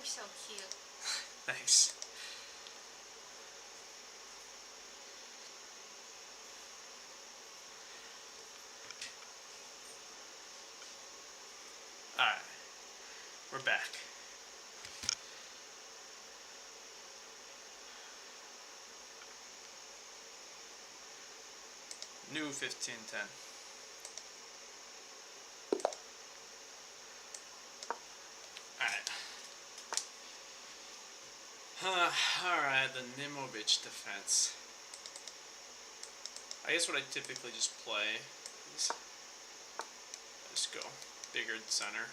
You're so cute. Thanks. Alright. We're back. New 1510. Alright, the Nimovich defense. I guess what I typically just play is I just go bigger center.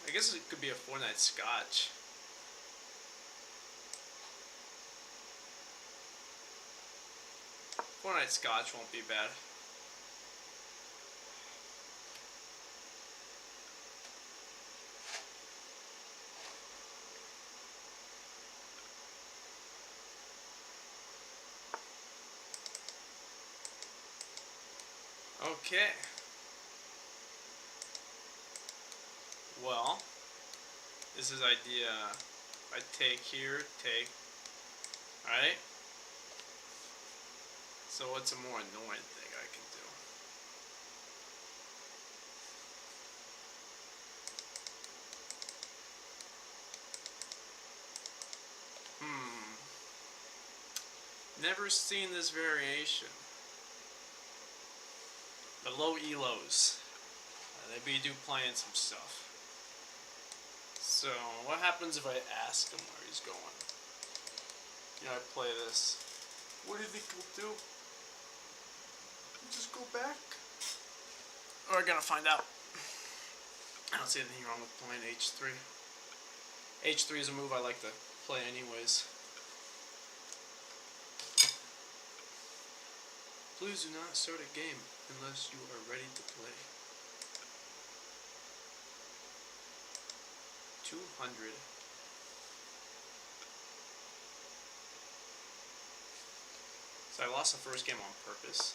I guess it could be a 4-night scotch. Four-night scotch won't be bad. Okay. Well, this is idea. I take here, take. Alright? So what's a more annoying thing I can do? Never seen this variation. The low elos. They be playing some stuff. So, what happens if I ask him where he's going? You know, I play this. What do you think he'll do? Just go back? We're gonna find out. I don't see anything wrong with playing H3. H3 is a move I like to play anyways. Please do not start a game unless you are ready to play. 200. So I lost the first game on purpose,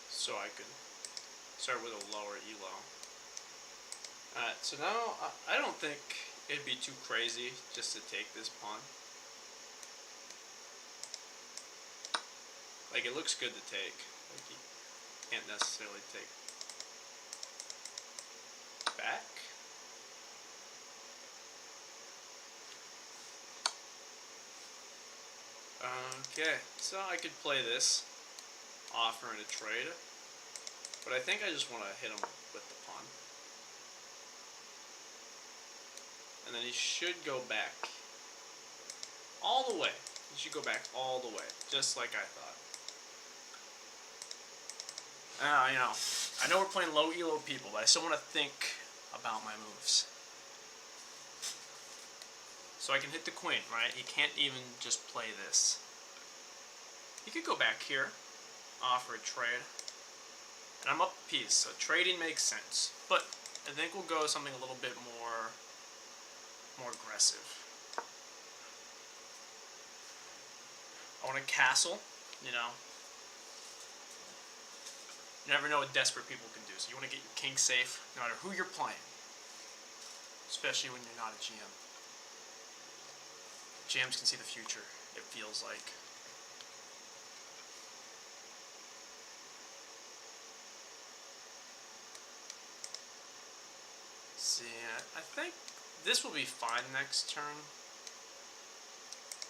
so I could start with a lower elo. Alright, so now I don't think it'd be too crazy just to take this pawn. Like, it looks good to take. Like, you can't necessarily take back. Okay, so I could play this, offering a trade, but I think I just want to hit him with the pawn. And then he should go back all the way. He should go back all the way, just like I thought. You know, I know we're playing low elo people, but I still want to think about my moves. So I can hit the queen, right? He can't even just play this. He could go back here, offer a trade, and I'm up a piece, so trading makes sense. But I think we'll go something a little bit more aggressive. I want a castle, you know. You never know what desperate people can do, so you want to get your king safe no matter who you're playing. Especially when you're not a GM. GMs can see the future, it feels like. See, I think this will be fine next turn.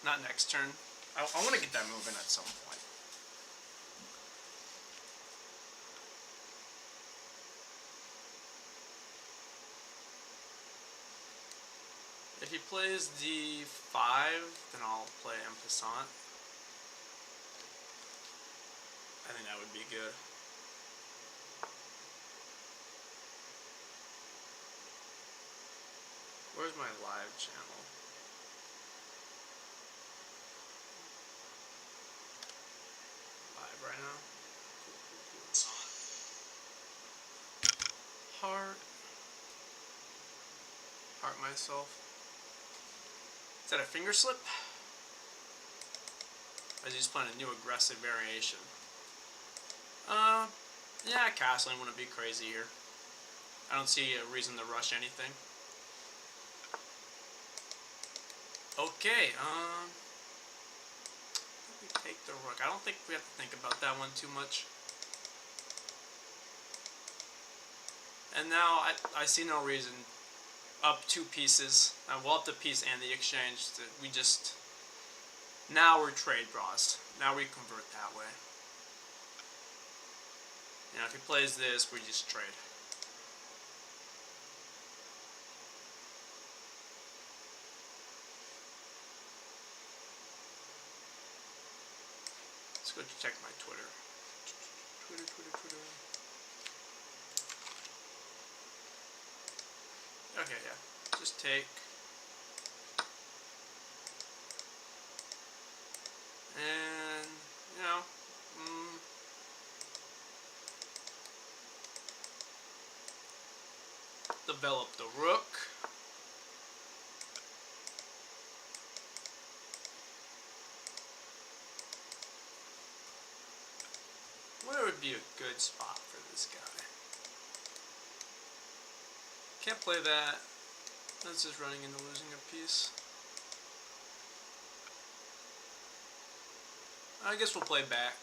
Not next turn. I want to get that move in at some point. If he plays d5, then I'll play en passant. I think that would be good. Where's my live channel? Live right now? Cool. Heart myself. Is that a finger slip? Or is he just playing a new aggressive variation? Yeah, castling wouldn't be crazy here. I don't see a reason to rush anything. Okay, we take the rook. I don't think we have to think about that one too much. And now I see no reason, up 2 pieces, well, up the piece and the exchange, we just, now we're trade draws. Now we convert that way. You know, if he plays this, we just trade. Let's go check my Twitter. Twitter. Okay, yeah. Just take. And, you know, develop the rook. Where would be a good spot for this guy? Can't play that. That's just running into losing a piece. I guess we'll play back.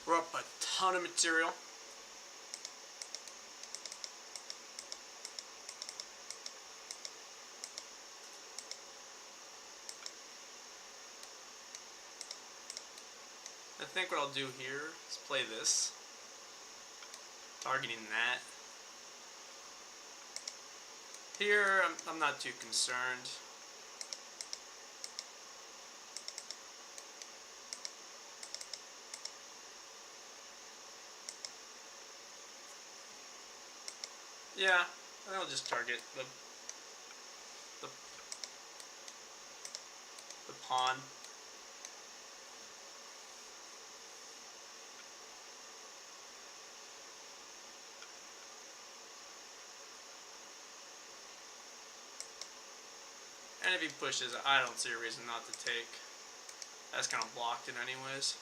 We're up a ton of material. I think what I'll do here is play this, targeting that. Here, I'm not too concerned. Yeah, I'll just target the pawn. And if he pushes, I don't see a reason not to take. That's kind of blocked it anyways.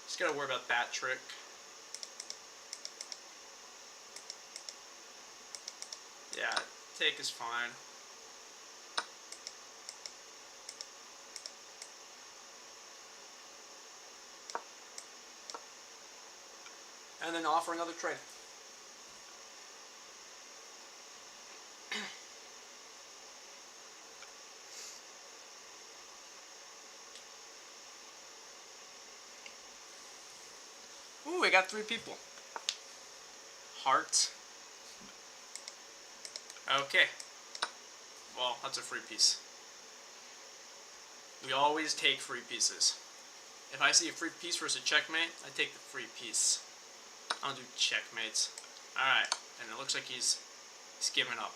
Just gotta worry about that trick. Yeah, take is fine. And then offer another trade. Ooh, we got 3 people. Heart. Okay. Well, that's a free piece. We always take free pieces. If I see a free piece versus a checkmate, I take the free piece. I don't do checkmates. Alright, and it looks like he's giving up.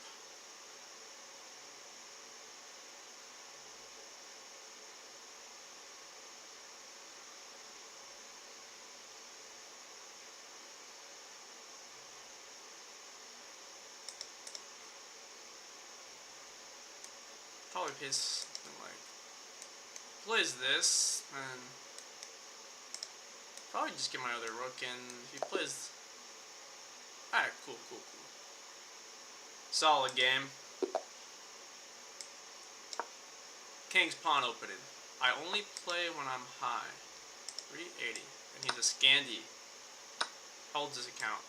Probably plays something like, plays this, and probably just get my other rook in. If he plays, alright, cool. Solid game. King's pawn opening. I only play when I'm high. 380, and he's a Scandi. Holds his account.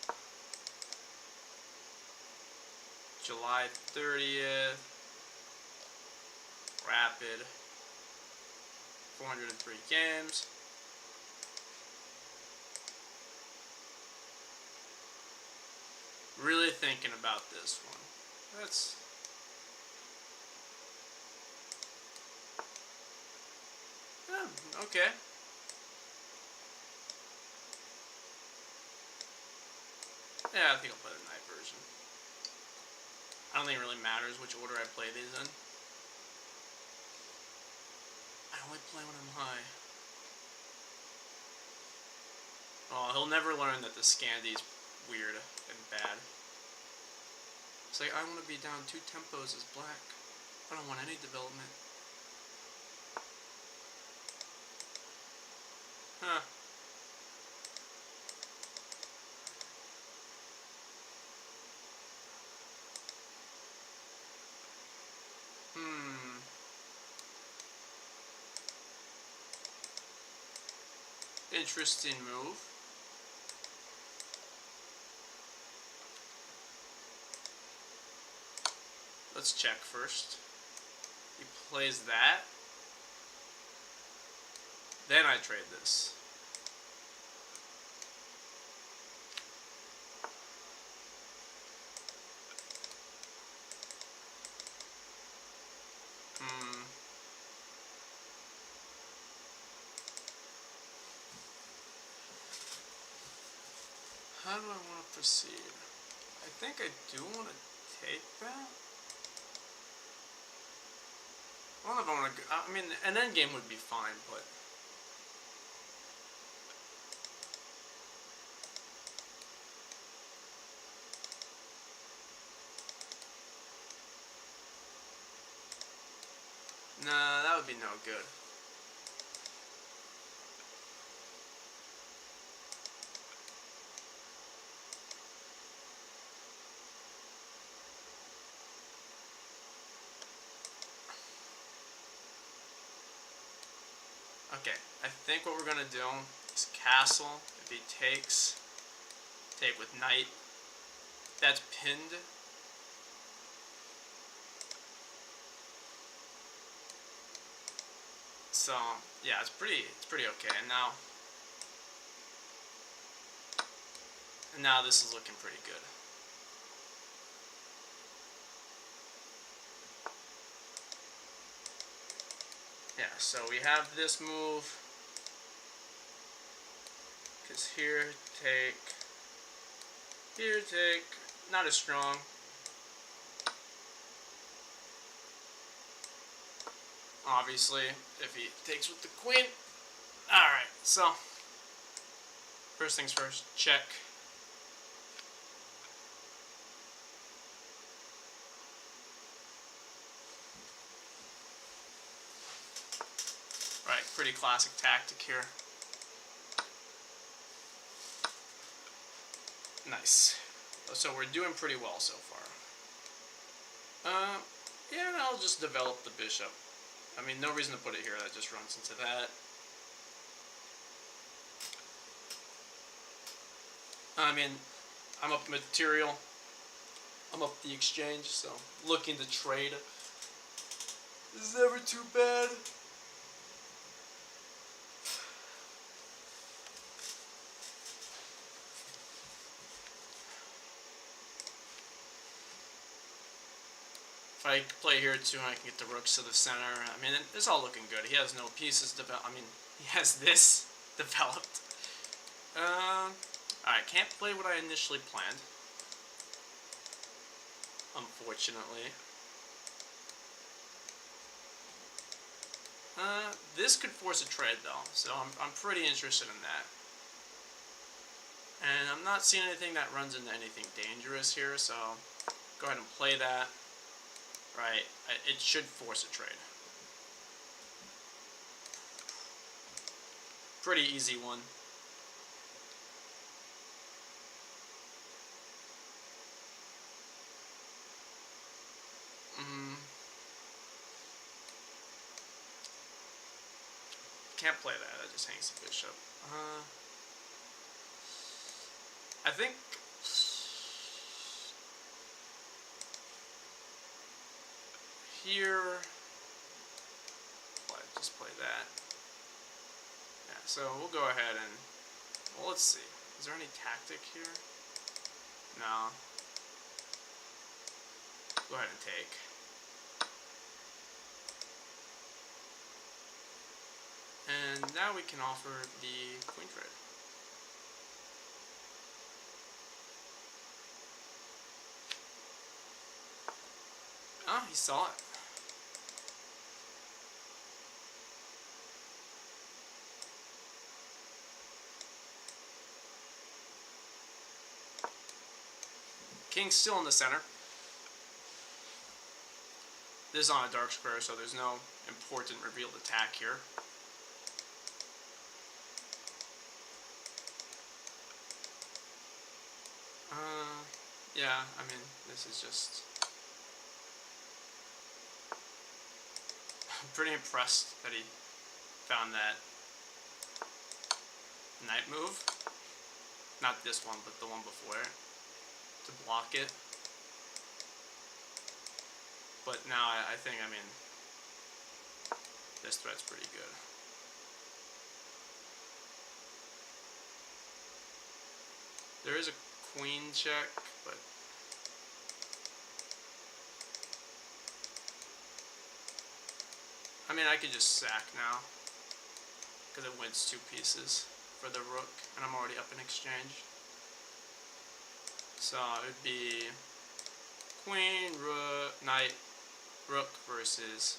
July 30th. Rapid. 403 games. Really thinking about this one. That's... yeah, okay. Yeah, I think I'll play the night version. I don't think it really matters which order I play these in. I only play when I'm high. Oh, he'll never learn that the Scandy's weird and bad. It's like, I want to be down 2 tempos as black. I don't want any development. Huh. Interesting move. Let's check first. He plays that. Then I trade this. How do I want to proceed? I think I do want to take that. I don't know if I want to. I mean, an endgame would be fine, but. Nah, that would be no good. Okay, I think what we're gonna do is castle. If he takes, take with knight. That's pinned. So yeah, it's pretty okay. And now this is looking pretty good. Yeah, so we have this move. Because here take, not as strong. Obviously, if he takes with the queen. Alright, so first things first, check. Right, pretty classic tactic here. Nice. So we're doing pretty well so far. Yeah, and I'll just develop the bishop. I mean, no reason to put it here, that just runs into that. I mean, I'm up material. I'm up the exchange, so looking to trade. This is never too bad. If I play here too, I can get the rooks to the center. I mean, it's all looking good. He has no pieces developed. I mean, he has this developed. Alright, can't play what I initially planned. Unfortunately. This could force a trade though, so I'm pretty interested in that. And I'm not seeing anything that runs into anything dangerous here, so go ahead and play that. Right, it should force a trade. Pretty easy one. Can't play that, that just hangs the bishop. I think here, just play that. Yeah, so we'll go ahead and, well, let's see. Is there any tactic here? No. Go ahead and take. And now we can offer the queen trade. Oh, he saw it. King's still in the center. This is on a dark square, so there's no important revealed attack here. Yeah, I mean, this is just... I'm pretty impressed that he found that knight move. Not this one, but the one before it, to block it. But now I think, I mean, this threat's pretty good. There is a queen check, but I mean, I could just sack now because it wins 2 pieces for the rook, and I'm already up in exchange. So it would be queen, rook, knight, rook versus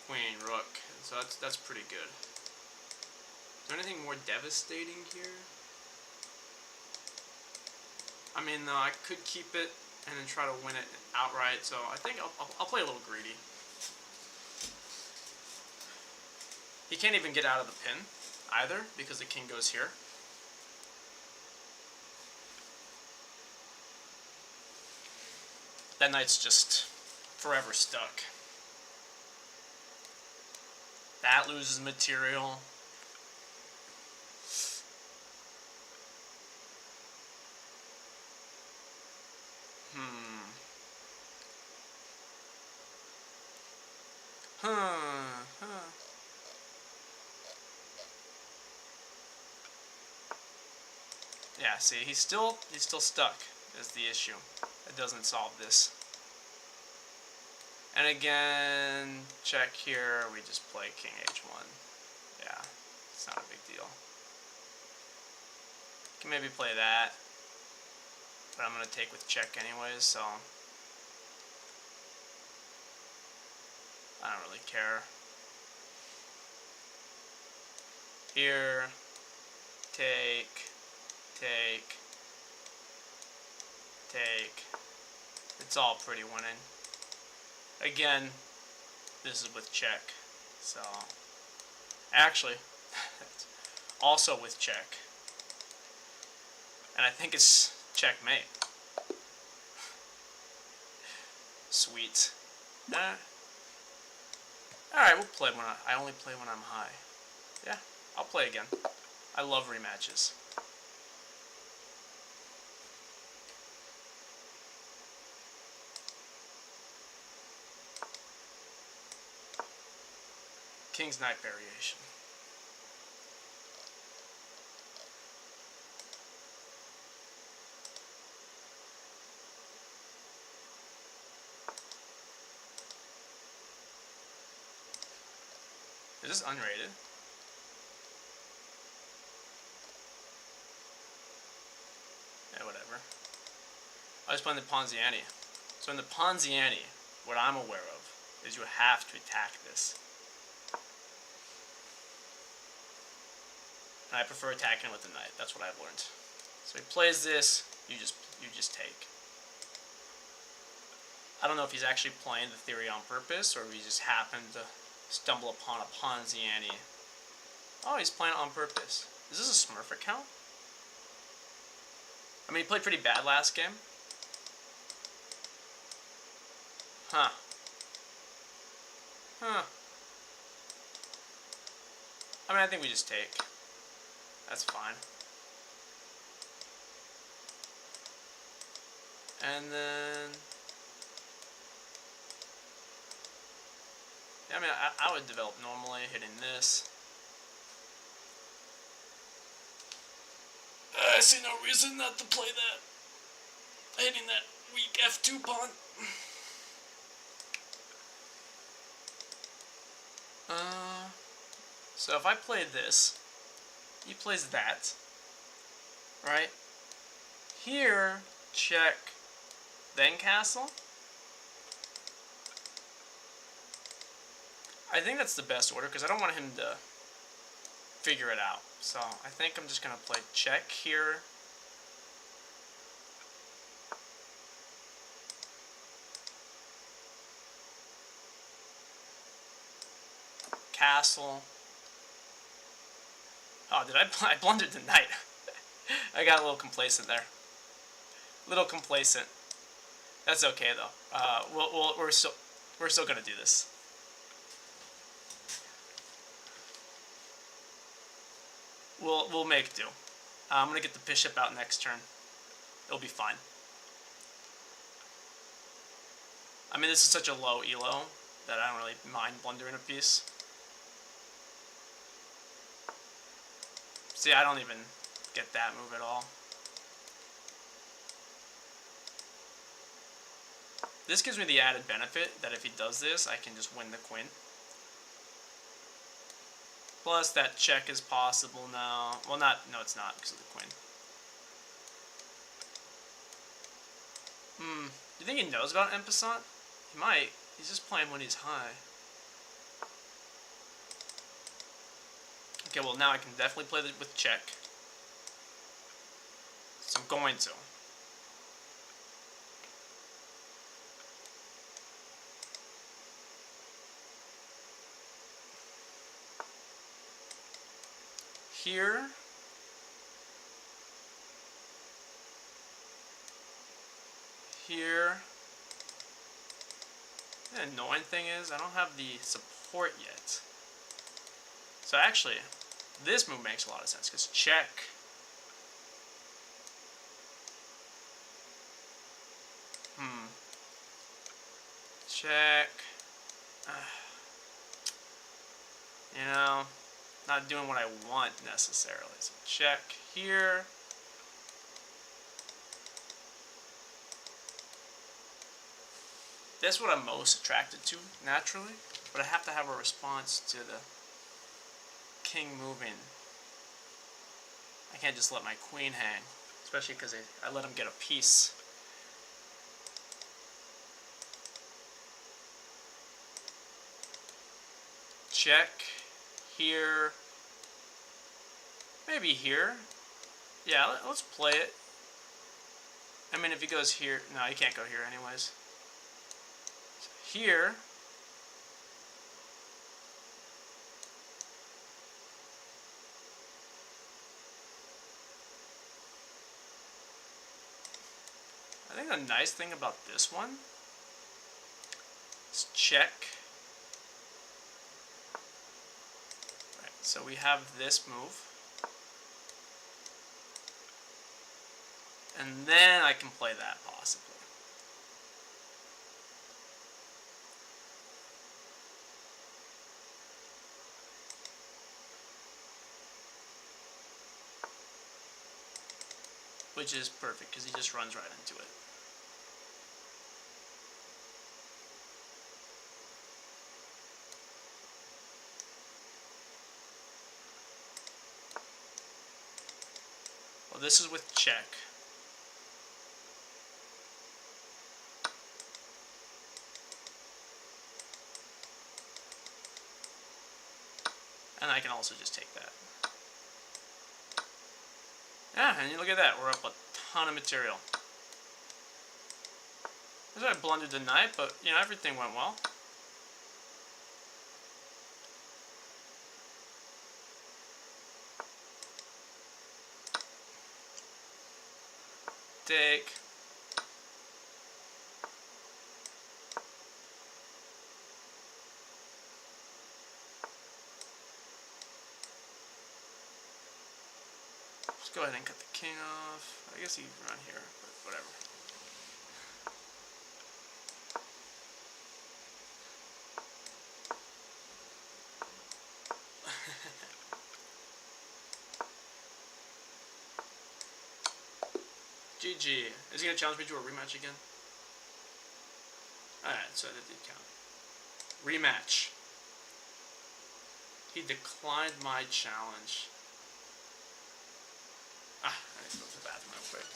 queen, rook. So that's pretty good. Is there anything more devastating here? I mean, no, I could keep it and then try to win it outright. So I think I'll play a little greedy. He can't even get out of the pin either because the king goes here. That knight's just forever stuck. That loses material. Yeah, see, he's still stuck is the issue. It doesn't solve this. And again, check here, we just play king h1. Yeah, it's not a big deal. Can maybe play that, but I'm gonna take with check anyways, so I don't really care. Here, take. It's all pretty winning. Again, this is with check. So, actually, also with check. And I think it's checkmate. Sweet. Alright, we'll play when I only play when I'm high. Yeah, I'll play again. I love rematches. King's Knight variation. Is this unrated? Yeah, whatever. I was playing the Ponziani. So in the Ponziani, what I'm aware of is you have to attack this. And I prefer attacking with the knight. That's what I've learned. So he plays this, you just take. I don't know if he's actually playing the theory on purpose or if he just happened to stumble upon a Ponziani. Oh, he's playing it on purpose. Is this a Smurf account? I mean, he played pretty bad last game. Huh. I mean, I think we just take. That's fine. And then... yeah, I mean, I would develop normally, hitting this. I see no reason not to play that. Hitting that weak F2 pawn. So if I play this, he plays that, right? Here, check, then castle. I think that's the best order because I don't want him to figure it out. So I think I'm just going to play check here, castle. Oh, did I blundered the knight. I got a little complacent there. Little complacent. That's okay though. We're still gonna do this. We'll make do. I'm gonna get the bishop out next turn. It'll be fine. I mean, this is such a low elo that I don't really mind blundering a piece. See, I don't even get that move at all. This gives me the added benefit that if he does this, I can just win the queen. Plus, that check is possible now. Well, no, it's not because of the queen. Do you think he knows about en passant? He might. He's just playing when he's high. Okay, well now I can definitely play with check. So I'm going to. Here. Here. The annoying thing is I don't have the support yet. So actually, this move makes a lot of sense because check. Check. You know, not doing what I want necessarily. So check here. That's what I'm most attracted to, naturally. But I have to have a response to the king moving. I can't just let my queen hang. Especially because I let him get a piece. Check. Here. Maybe here. Yeah, let's play it. I mean, if he goes here... No, he can't go here anyways. Here, I think the nice thing about this one is check. Right, so we have this move. And then I can play that possibly. Which is perfect, because he just runs right into it. Well, this is with check. And I can also just take that. Yeah, and you look at that, we're up a ton of material. That's why I blundered the knight, but you know, everything went well. Take. Let's go ahead and cut the king off. I guess he can run here, but whatever. GG. Is he going to challenge me to a rematch again? Alright, so that did count. Rematch. He declined my challenge. I need to go to the bathroom real quick.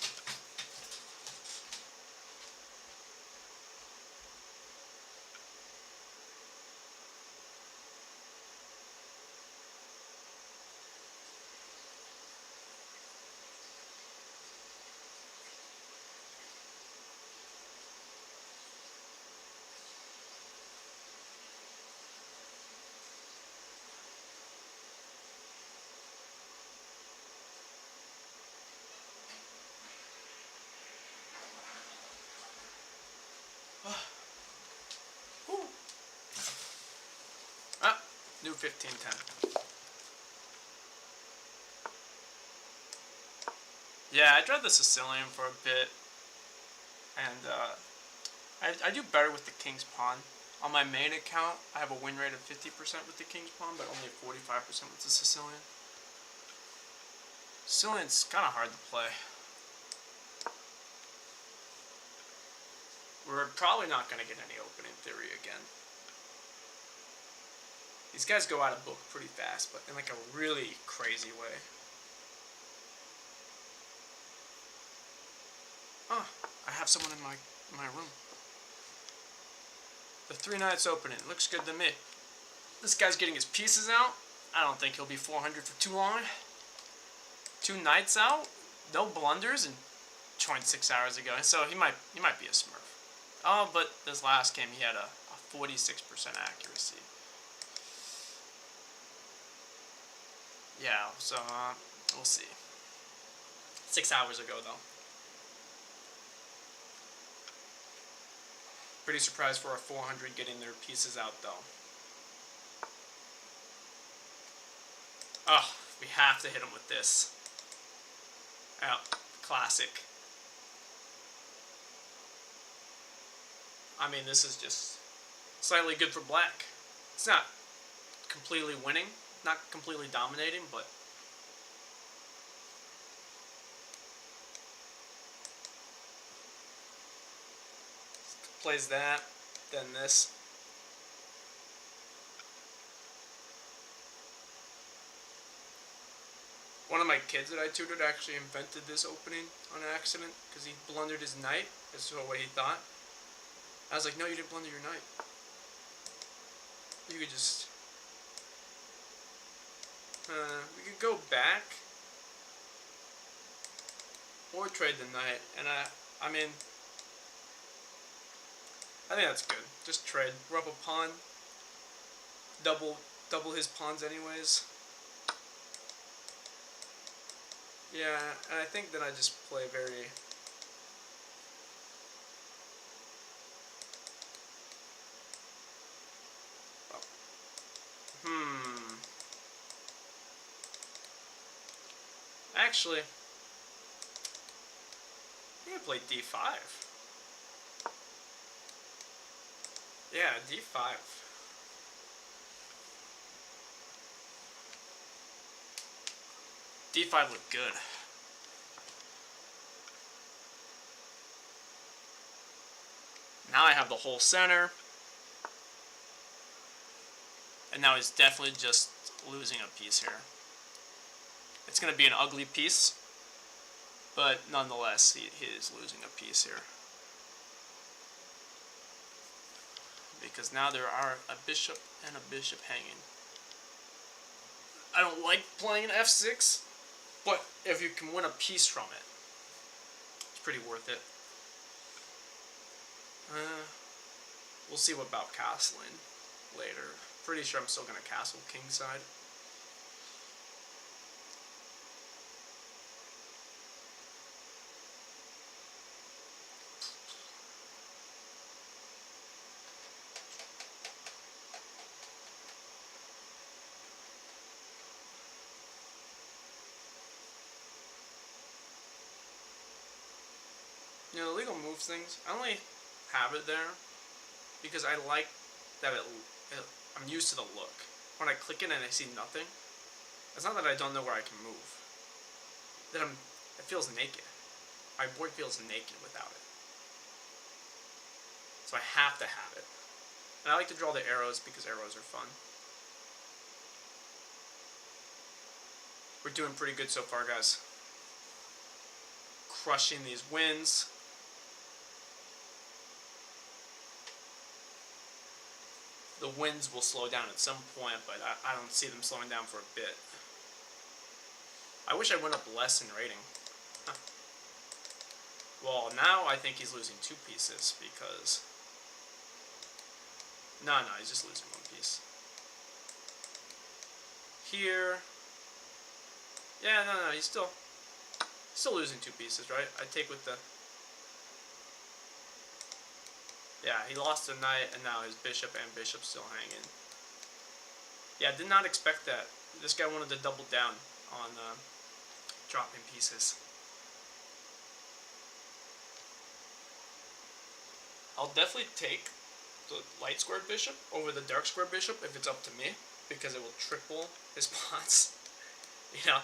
15-10. Yeah, I tried the Sicilian for a bit, and I do better with the King's Pawn. On my main account, I have a win rate of 50% with the King's Pawn, but only 45% with the Sicilian. Sicilian's kind of hard to play. We're probably not going to get any opening theory again. These guys go out of book pretty fast, but in like a really crazy way. Oh, I have someone in my room. The 3 knights opening. Looks good to me. This guy's getting his pieces out. I don't think he'll be 400 for too long. 2 knights out. No blunders, and joined 6 hours ago. So he might be a smurf. Oh, but this last game he had a 46% accuracy. Yeah, so we'll see. 6 hours ago though. Pretty surprised for a 400 getting their pieces out though. Oh, we have to hit him with this. Oh, classic. I mean, this is just slightly good for black. It's not completely winning, not completely dominating, but plays that, then this. One of my kids that I tutored actually invented this opening on accident because he blundered his knight as to what he thought. I was like, no, you didn't blunder your knight. You could just... we could go back or trade the knight, and I mean, I think that's good. Just trade. We're up a pawn. Double his pawns anyways. Yeah, and I think that I just play very... Actually, I'm gonna play d5. Yeah, d5. d5 looked good. Now I have the whole center. And now he's definitely just losing a piece here. It's going to be an ugly piece, but nonetheless, he is losing a piece here. Because now there are a bishop and a bishop hanging. I don't like playing f6, but if you can win a piece from it, it's pretty worth it. We'll see what about castling later. Pretty sure I'm still going to castle kingside. You know, the legal moves things, I only have it there because I like that I'm used to the look. When I click it and I see nothing, it's not that I don't know where I can move. That it feels naked. My board feels naked without it. So I have to have it. And I like to draw the arrows because arrows are fun. We're doing pretty good so far, guys. Crushing these wins. The winds will slow down at some point, but I don't see them slowing down for a bit. I wish I went up less in rating. Huh. Well, now I think he's losing 2 pieces because... No, he's just losing 1 piece. Here... Yeah, no, he's still losing 2 pieces, right? I take with the... Yeah, he lost a knight, and now his bishop and bishop still hanging. Yeah, did not expect that. This guy wanted to double down on dropping pieces. I'll definitely take the light squared bishop over the dark squared bishop if it's up to me, because it will triple his pawns. You know,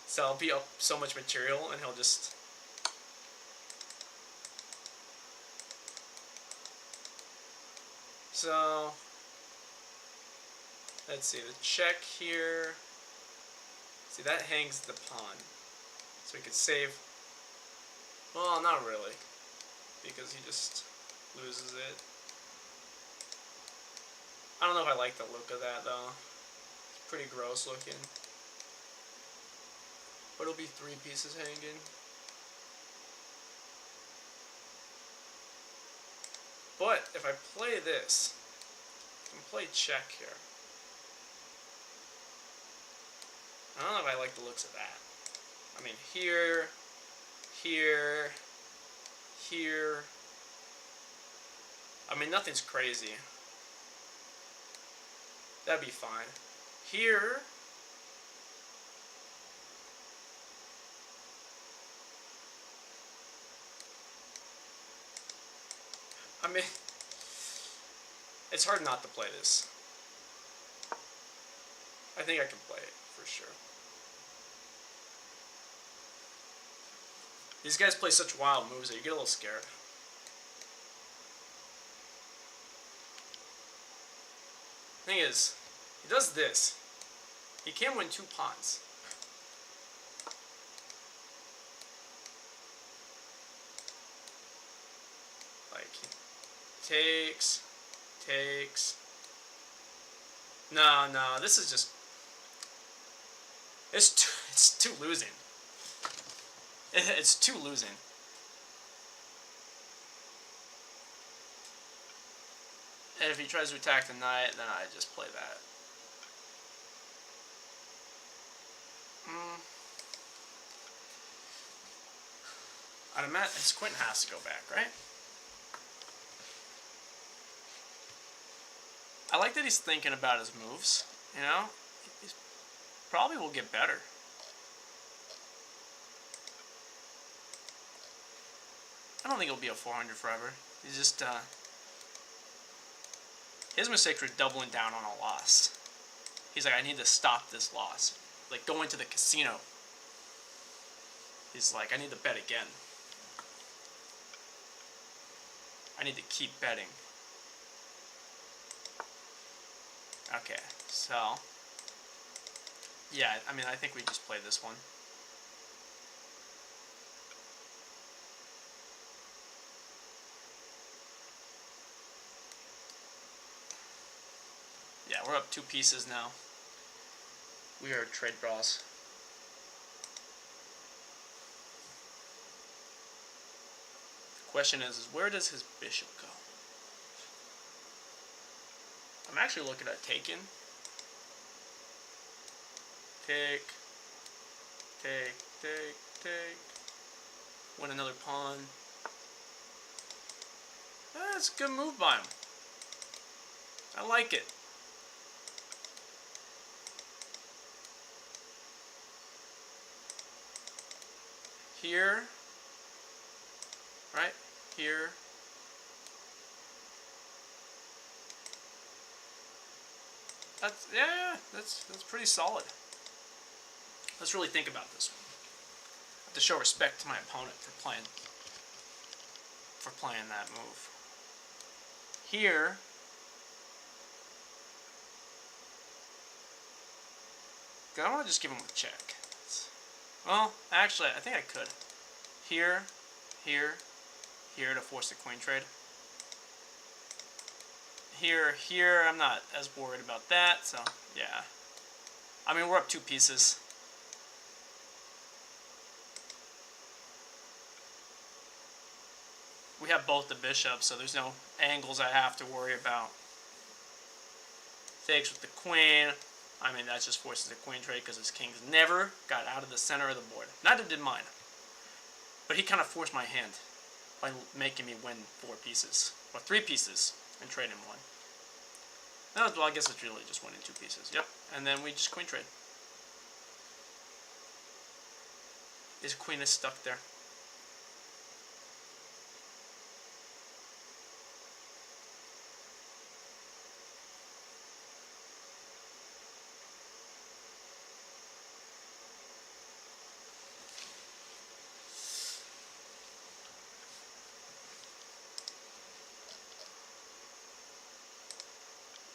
so I'll be up so much material, and he'll just. So let's see, the check here. See, that hangs the pawn, so we could save. Well, not really, because he just loses it. I don't know if I like the look of that though. It's pretty gross looking. But it'll be 3 pieces hanging. But if I play this, I can play check here. I don't know if I like the looks of that. I mean, here, here, here. I mean, nothing's crazy. That'd be fine. Here. I mean, it's hard not to play this. I think I can play it, for sure. These guys play such wild moves that you get a little scared. Thing is, he does this. He can win 2 pawns. Like, takes. No, this is just. It's too losing. It's too losing. And if he tries to attack the knight, then I just play that. I'd imagine his queen has to go back, right? I like that he's thinking about his moves, you know? He probably will get better. I don't think it'll be a 400 forever. He's just, his mistakes were doubling down on a loss. He's like, I need to stop this loss. Like, going to the casino. He's like, I need to bet again. I need to keep betting. Okay, so. Yeah, I mean, I think we just play this one. Yeah, we're up 2 pieces now. We are trade bras. The question is where does his bishop go? I'm actually looking at taking. Take. Win another pawn. That's a good move by him. I like it. Here, right here. That's pretty solid. Let's really think about this one. I have to show respect to my opponent for playing that move. Here, I don't want to just give him a check. Well, actually, I think I could. Here to force the queen trade. Here, I'm not as worried about that, so, yeah. I mean, we're up 2 pieces. We have both the bishops, so there's no angles I have to worry about. Takes with the queen. I mean, that just forces a queen trade because his kings never got out of the center of the board. Neither did mine. But he kind of forced my hand by making me win 4 pieces. Or 3 pieces and trading 1. No, well, I guess it's really just winning 2 pieces. Yep. And then we just queen trade. His queen is stuck there.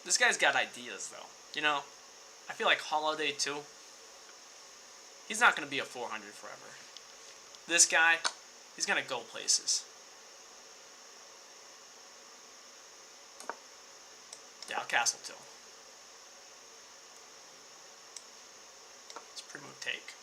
This guy's got ideas, though. You know, I feel like Holiday, too. He's not going to be a 400 forever. This guy, he's going to go places. Yeah, I'll castle, too. It's pre-move take.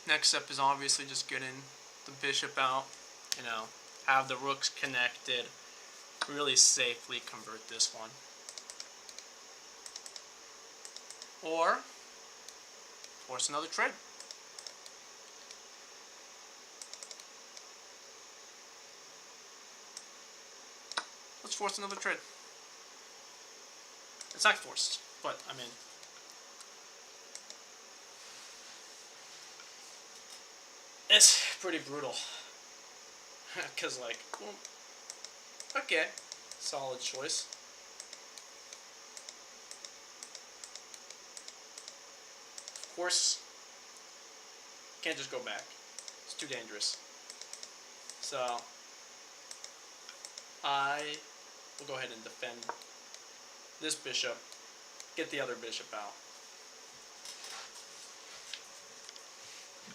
Next step is obviously just getting the bishop out, you know, have the rooks connected, really safely convert this one. Or force another trade. Let's force another trade. It's not forced, but I mean, it's pretty brutal. Because, like, well, okay, solid choice. Of course, can't just go back. It's too dangerous. So, I will go ahead and defend this bishop, get the other bishop out,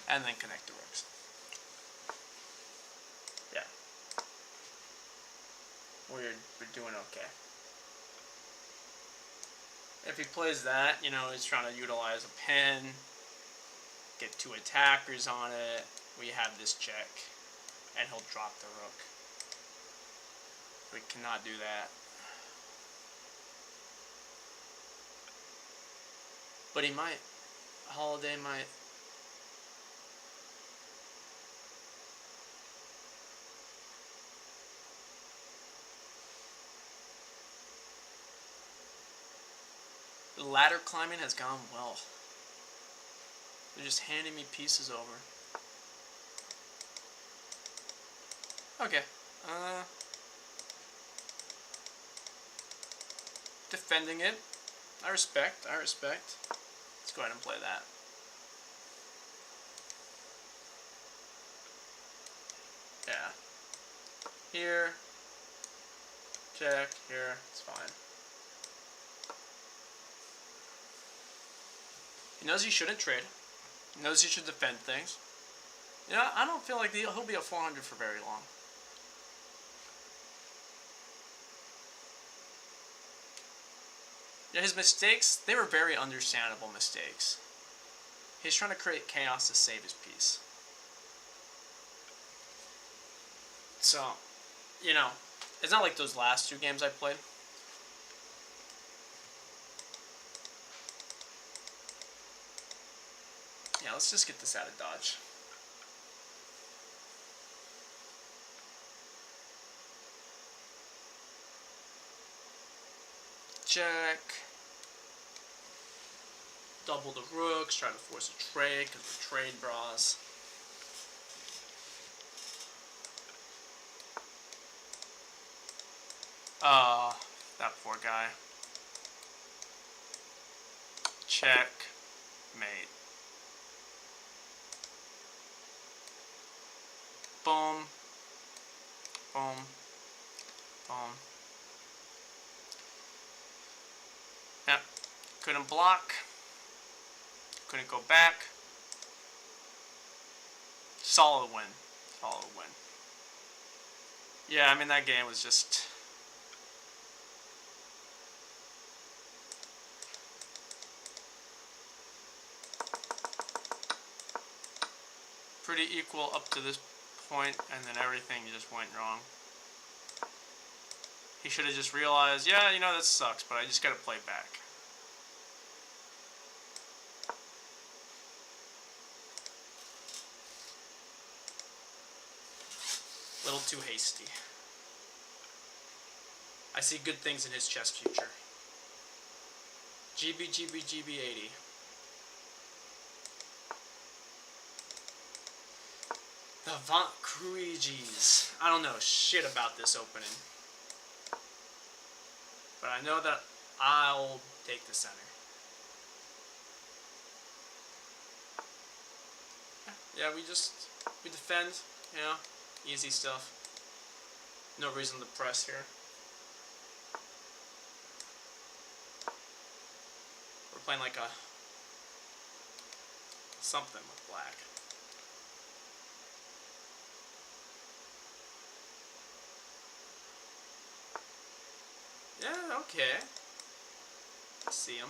and then connect the rooks. Yeah. We're doing okay. If he plays that, you know, he's trying to utilize a pin, get 2 attackers on it, we have this check, and he'll drop the rook. We cannot do that. But he might. Holiday might. The ladder climbing has gone well. They're just handing me pieces over. Okay. Defending it. I respect. Let's go ahead and play that. Yeah. Here. Check. Here. It's fine. He knows he shouldn't trade. He knows he should defend things. You know, I don't feel like he'll be a 400 for very long. Yeah, his mistakes, they were very understandable mistakes. He's trying to create chaos to save his piece. So, you know, it's not like those last 2 games I played. Yeah, let's just get this out of dodge. Check. Double the rooks, try to force a trade because we're trade bras. That poor guy. Check. Mate. Boom. Boom. Boom. Yep. Couldn't block. Couldn't go back. Solid win. Solid win. Yeah, I mean, that game was just... pretty equal up to this point, and then everything just went wrong. He should have just realized, yeah, you know, that sucks, but I just gotta play back. too hasty. I see good things in his chess future. GB80. The Vont Cruigies. I don't know shit about this opening. But I know that I'll take the center. Yeah, we defend, you know, easy stuff. No reason to press here. We're playing like a something with black. Yeah, okay. I see him.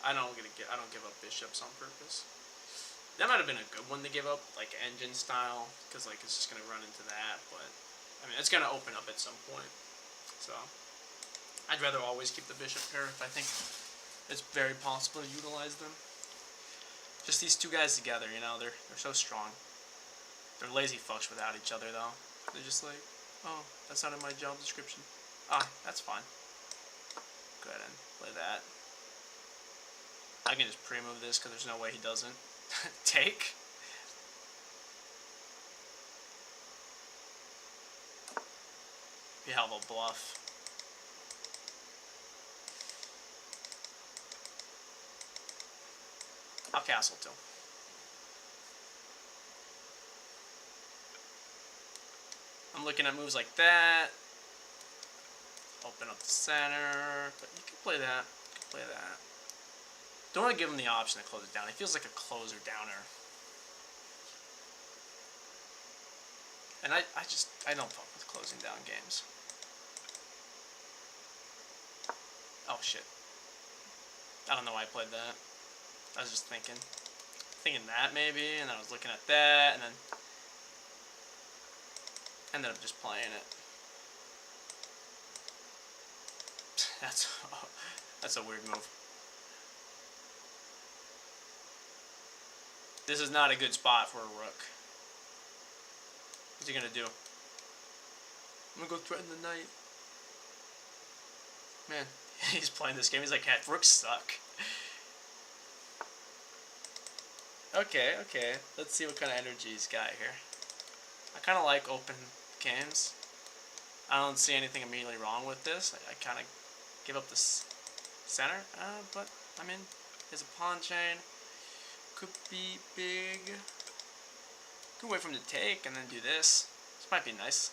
I don't give up bishops on purpose. That might have been a good one to give up, like engine style, because like it's just gonna run into that. But I mean, it's gonna open up at some point. So I'd rather always keep the bishop pair if I think it's very possible to utilize them. Just these two guys together, you know, they're so strong. They're lazy fucks without each other, though. They're just like, oh, that's not in my job description. Ah, that's fine. Go ahead and play that. I can just pre-move this because there's no way he doesn't. Take. Be hell of a bluff. I'll castle too. I'm looking at moves like that. Open up the center. But you can play that. You can play that. Don't want to give him the option to close it down. He feels like a closer downer. And I don't fuck with closing down games. Oh shit. I don't know why I played that. I was just thinking that maybe, and then I was looking at that, and then ended up just playing it. That's a weird move. This is not a good spot for a rook. What's he gonna do? I'm gonna go threaten the knight. Man, he's playing this game. He's like, yeah, rooks suck. Okay. Let's see what kind of energy he's got here. I kind of like open games. I don't see anything immediately wrong with this. I kind of give up this center, but I mean, there's a pawn chain. Could be big. Could wait for him to take and then do this. This might be nice.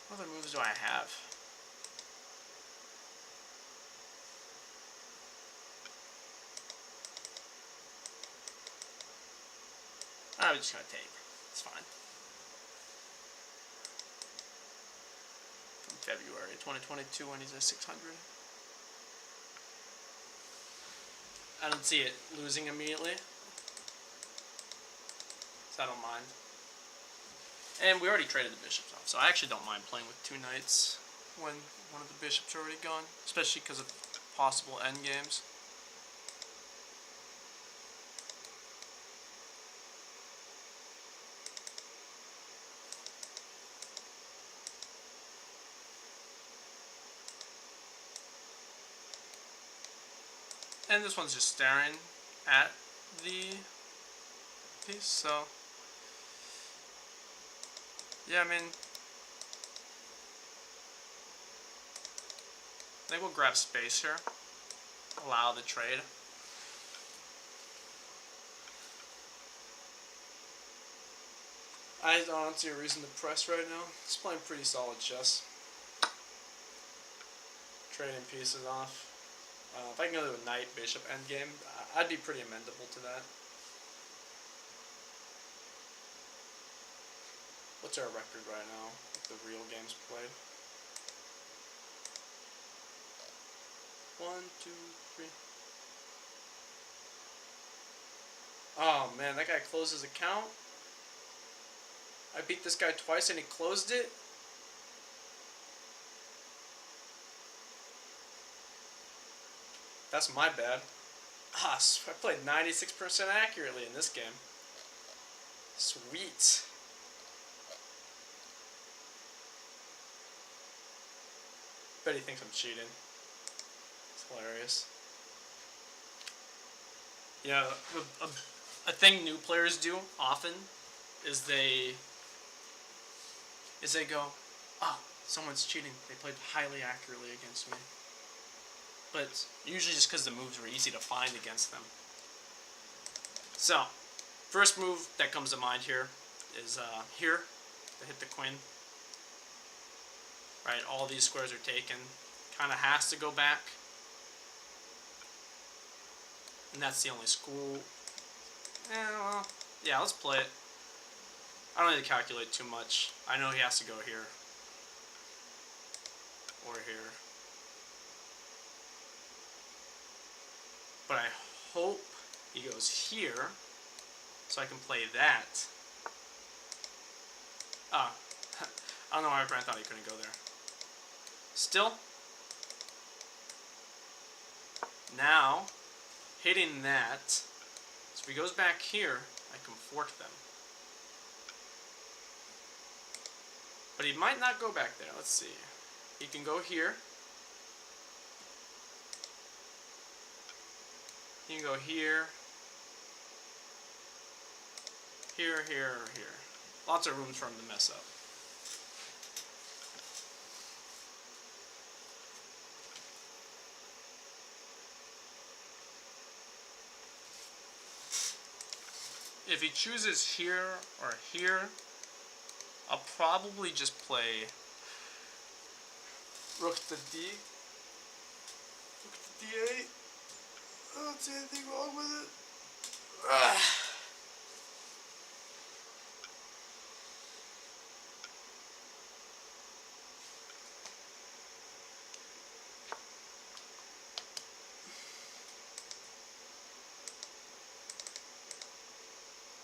What other moves do I have? I'm just gonna take. It's fine. From February 2022 when he's at 600. I don't see it losing immediately, so I don't mind. And we already traded the bishops off, so I actually don't mind playing with two knights when one of the bishops are already gone, especially because of possible endgames. And this one's just staring at the piece, so yeah, I mean, I think we'll grab space here, allow the trade. I don't see a reason to press right now. He's playing pretty solid chess. Trading pieces off. If I can go to a knight bishop endgame, I'd be pretty amenable to that. What's our record right now with the real games played? 1, 2, 3. Oh man, that guy closed his account. I beat this guy twice and he closed it. That's my bad. Ah, I played 96% accurately in this game. Sweet. Bet he thinks I'm cheating. It's hilarious. Yeah, a thing new players do often is they go, oh, someone's cheating. They played highly accurately against me. But usually just because the moves were easy to find against them. So, first move that comes to mind here is here to hit the queen. Right, all these squares are taken. Kind of has to go back. And that's the only school. Well, yeah, let's play it. I don't need to calculate too much. I know he has to go here. Or here. But I hope he goes here, so I can play that. Ah, I don't know why my brain thought he couldn't go there. Still, now, hitting that, so if he goes back here, I can fork them. But he might not go back there, let's see. He can go here. He can go here. Here, here, or here. Lots of room for him to mess up. If he chooses here or here, I'll probably just play rook to d. Rook to d8. I don't see anything wrong with it.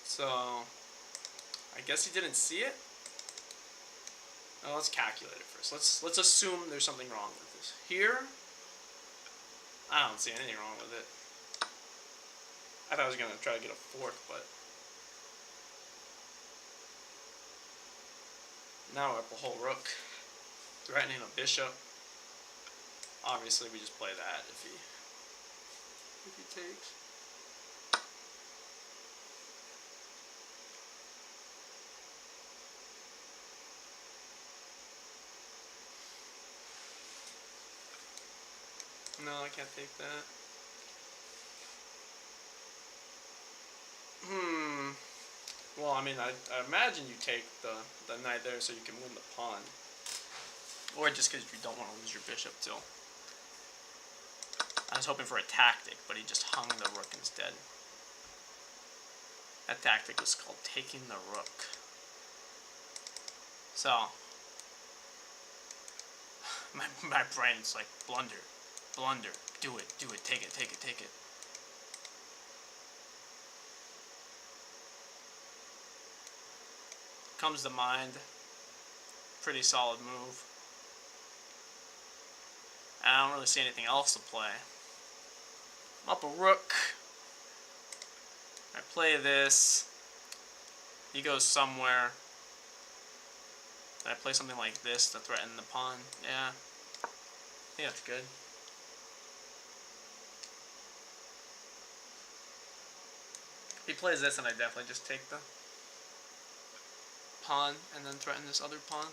So, I guess he didn't see it. Well, let's calculate it first. Let's assume there's something wrong with this. Here, I don't see anything wrong with it. I thought I was gonna try to get a fork, but now we're up a whole rook, threatening a bishop. Obviously, we just play that if he takes. No, I can't take that. Well, I mean, I imagine you take the knight there so you can win the pawn. Or just because you don't want to lose your bishop, too. I was hoping for a tactic, but he just hung the rook instead. That tactic was called taking the rook. So, my brain's like, blunder, do it, take it. Comes to mind, pretty solid move. And I don't really see anything else to play. I'm up a rook. I play this. He goes somewhere. I play something like this to threaten the pawn. Yeah. I think that's good. If he plays this, and I definitely just take the pawn and then threaten this other pawn.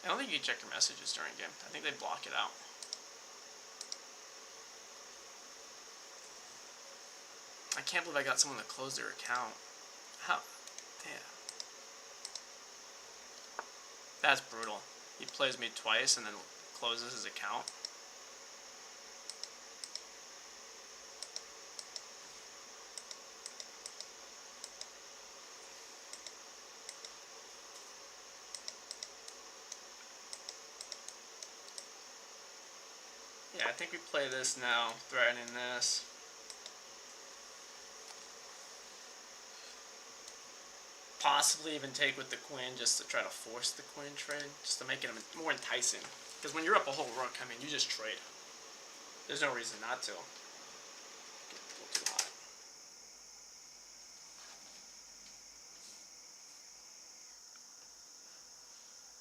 I don't think you can check your messages during game. I think they block it out. I can't believe I got someone to close their account. How? Damn. That's brutal. He plays me twice and then closes his account. Yeah, I think we play this now, threatening this. Possibly even take with the queen just to try to force the queen trade, just to make it more enticing. Because when you're up a whole rook, I mean, you just trade. There's no reason not to. Get a little too hot.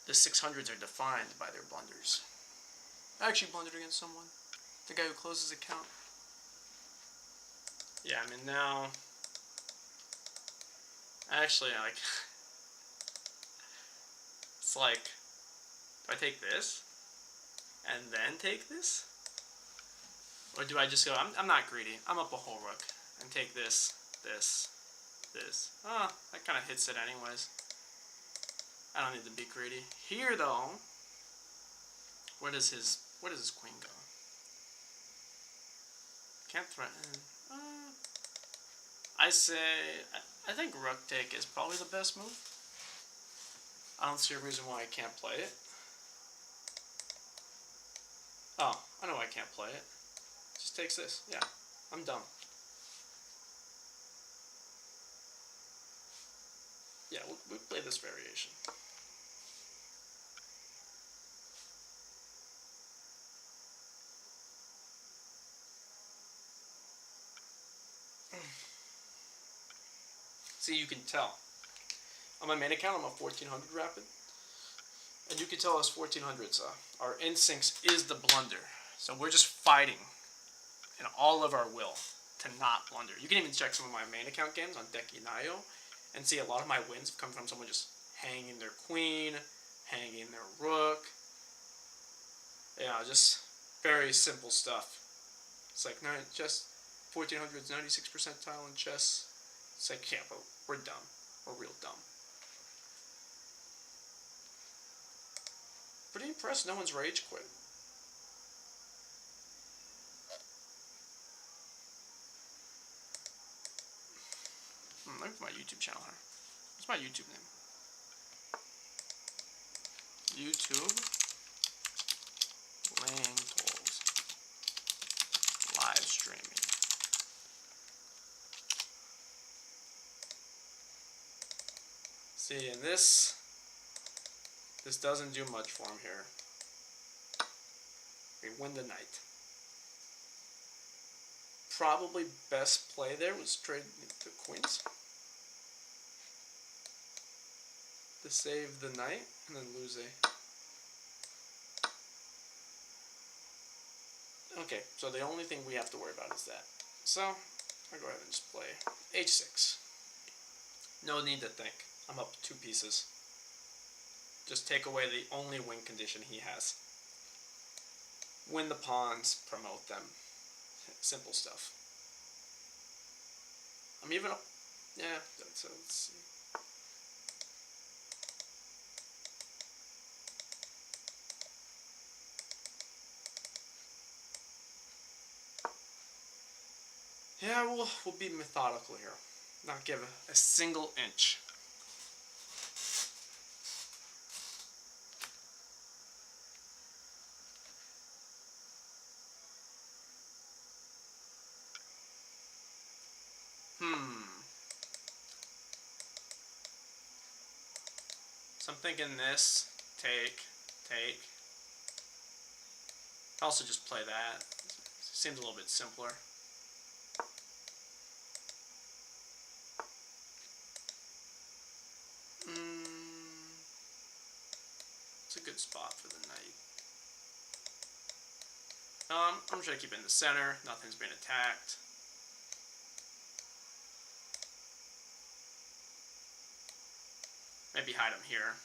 The 600s are defined by their blunders. I actually blundered against someone. The guy who closed his account. Yeah, I mean, now... Actually, like... It's like... Do I take this? And then take this? Or do I just go... I'm not greedy. I'm up a whole rook. And take this, this, this. Oh, that kind of hits it anyways. I don't need to be greedy. Here, though... Where does his queen go? Can't threaten. I say... I think rook take is probably the best move. I don't see a reason why I can't play it. Oh, I know why I can't play it. Just takes this. Yeah, I'm dumb. Yeah, we'll play this variation. See, you can tell. On my main account, I'm a 1400 rapid. And you can tell us 1400s, our instincts is the blunder. So we're just fighting in all of our will to not blunder. You can even check some of my main account games on Deki Nayo and see a lot of my wins have come from someone just hanging their queen, hanging their rook. You know, just very simple stuff. It's like, just 1400s, 96 percentile in chess. It's like, yeah, but we're dumb. We're real dumb. Pretty impressed no one's rage quit. Look at my YouTube channel here. What's my YouTube name? YouTube Langtolls live streaming. See, and this doesn't do much for him here. We win the knight. Probably best play there was trade the queens to save the knight and then lose a... Okay, so the only thing we have to worry about is that. So, I'll go ahead and just play h6. No need to think. I'm up 2 pieces. Just take away the only win condition he has. Win the pawns, promote them. Simple stuff. I'm even up. Yeah, so let's see. Yeah, we'll be methodical here. Not give a single inch. So I'm thinking this, take. I'll also just play that. Seems a little bit simpler. It's a good spot for the knight. I'm just gonna keep it in the center. Nothing's been attacked. Maybe hide him here.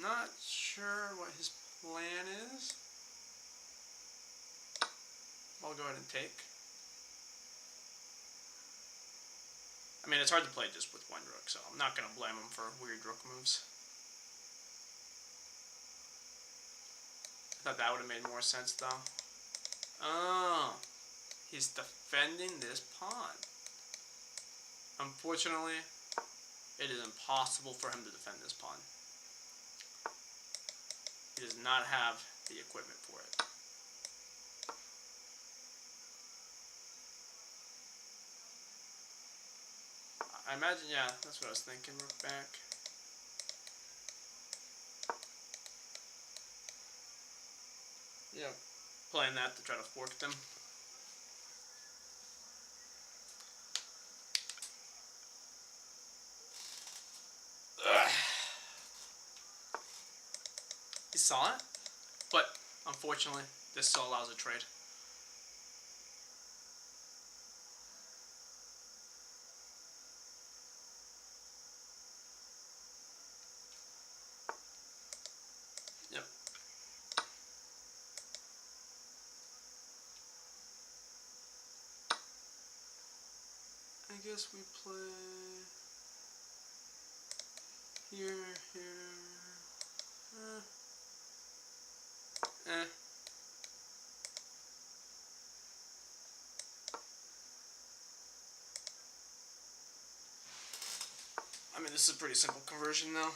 Not sure what his plan is. I'll go ahead and take. I mean, it's hard to play just with one rook, so I'm not going to blame him for weird rook moves. I thought that would have made more sense, though. Oh, he's defending this pawn. Unfortunately, it is impossible for him to defend this pawn. He does not have the equipment for it. I imagine, yeah, that's what I was thinking. Rook back. Yeah, playing that to try to fork them. Ugh. He saw it, but unfortunately, this still allows a trade. Yep. I guess we play here. I mean, this is a pretty simple conversion though.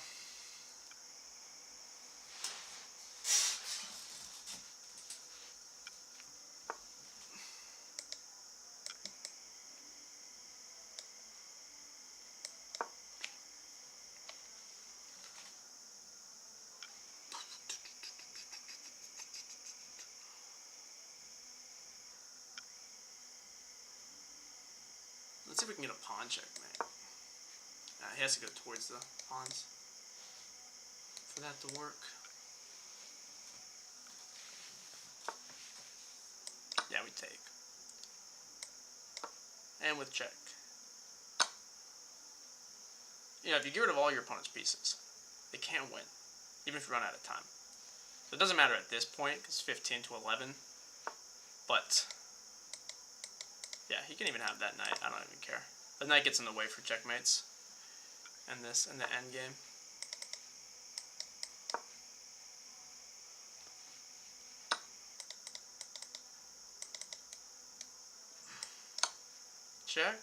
Let's see if we can get a pawn checkmate. He has to go towards the pawns for that to work. Yeah, we take. And with check. Yeah, if you get rid of all your opponent's pieces, they can't win, even if you run out of time. So it doesn't matter at this point, because 15 to 11. But, yeah, he can even have that knight. I don't even care. The knight gets in the way for checkmates. And this, and the end game. Check.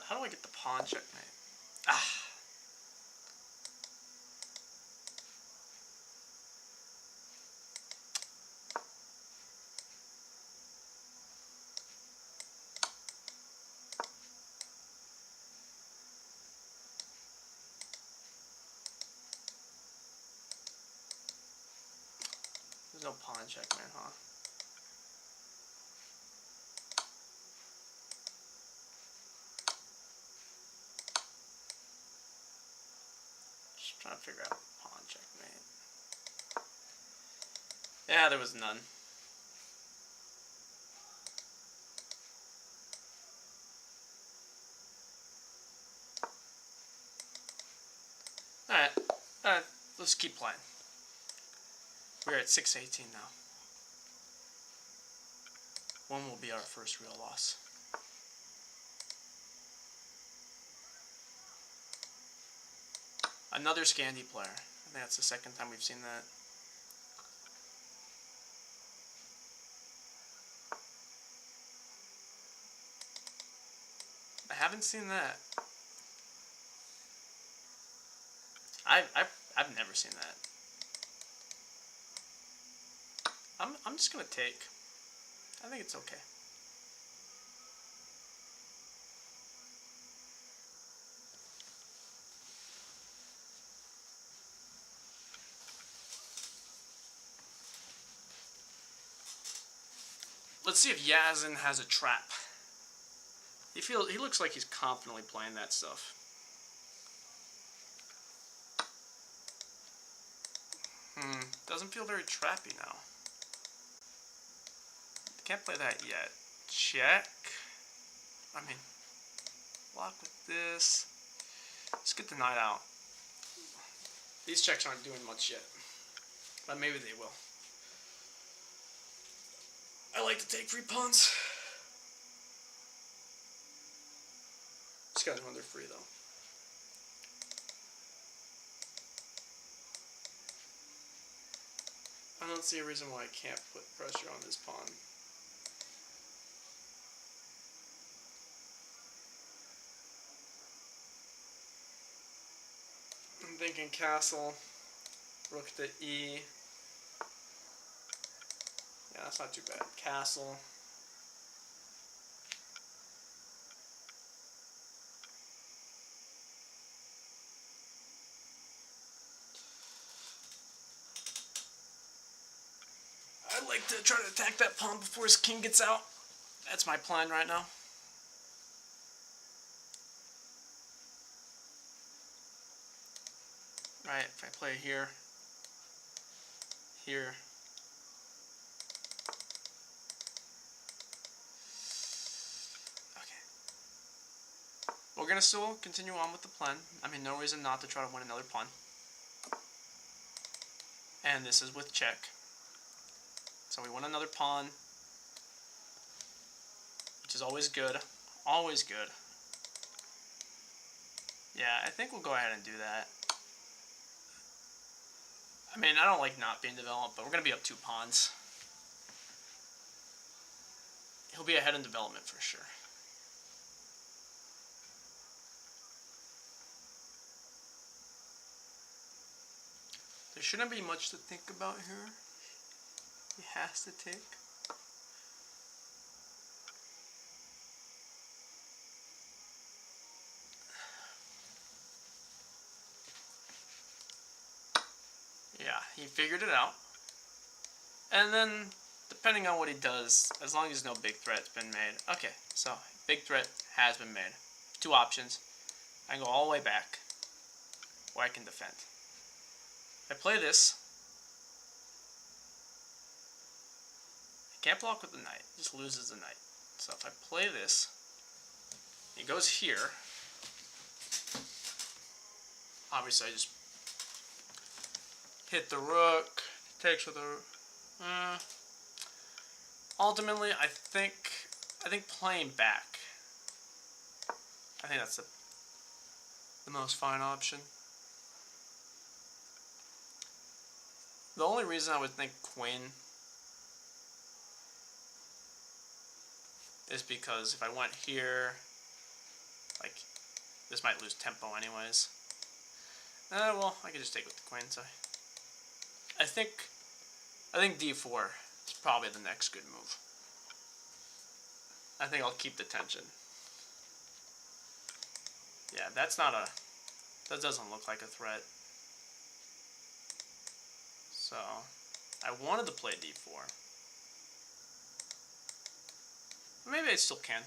How do I get the pawn checkmate? Ah. There's no pawn checkmate, huh? Just trying to figure out pawn checkmate. Yeah, there was none. Alright, let's keep playing. We're at 6-18 now. One will be our first real loss. Another Scandi player. I think that's the second time we've seen that. I haven't seen that. I've never seen that. I'm just gonna take. I think it's okay. Let's see if Yazin has a trap. He looks like he's confidently playing that stuff. Doesn't feel very trappy now. Can't play that yet. Check. I mean, block with this. Let's get the knight out. These checks aren't doing much yet, but maybe they will. I like to take free pawns. Just gotta know they're free though. I don't see a reason why I can't put pressure on this pawn. thinking castle, rook to e. Yeah, that's not too bad. Castle. I'd like to try to attack that pawn before his king gets out. That's my plan right now. Right, if I play here, here. Okay. We're gonna still continue on with the plan. I mean, no reason not to try to win another pawn. And this is with check. So we won another pawn, which is always good. Always good. Yeah, I think we'll go ahead and do that. I mean, I don't like not being developed, but we're going to be up 2 pawns. He'll be ahead in development for sure. There shouldn't be much to think about here. He has to take. Yeah, he figured it out. And then, depending on what he does, as long as no big threat's been made. Okay, so big threat has been made. 2 options. I can go all the way back, or I can defend. If I play this, I can't block with the knight. It just loses the knight. So if I play this, he goes here. Obviously, I just hit the rook. Takes with the. Ultimately, I think playing back. I think that's the most fine option. The only reason I would think queen is because if I went here, like, this might lose tempo anyways. Well, I could just take with the queen, so I think d4 is probably the next good move. I think I'll keep the tension. Yeah, that doesn't look like a threat. So, I wanted to play d4. Maybe I still can.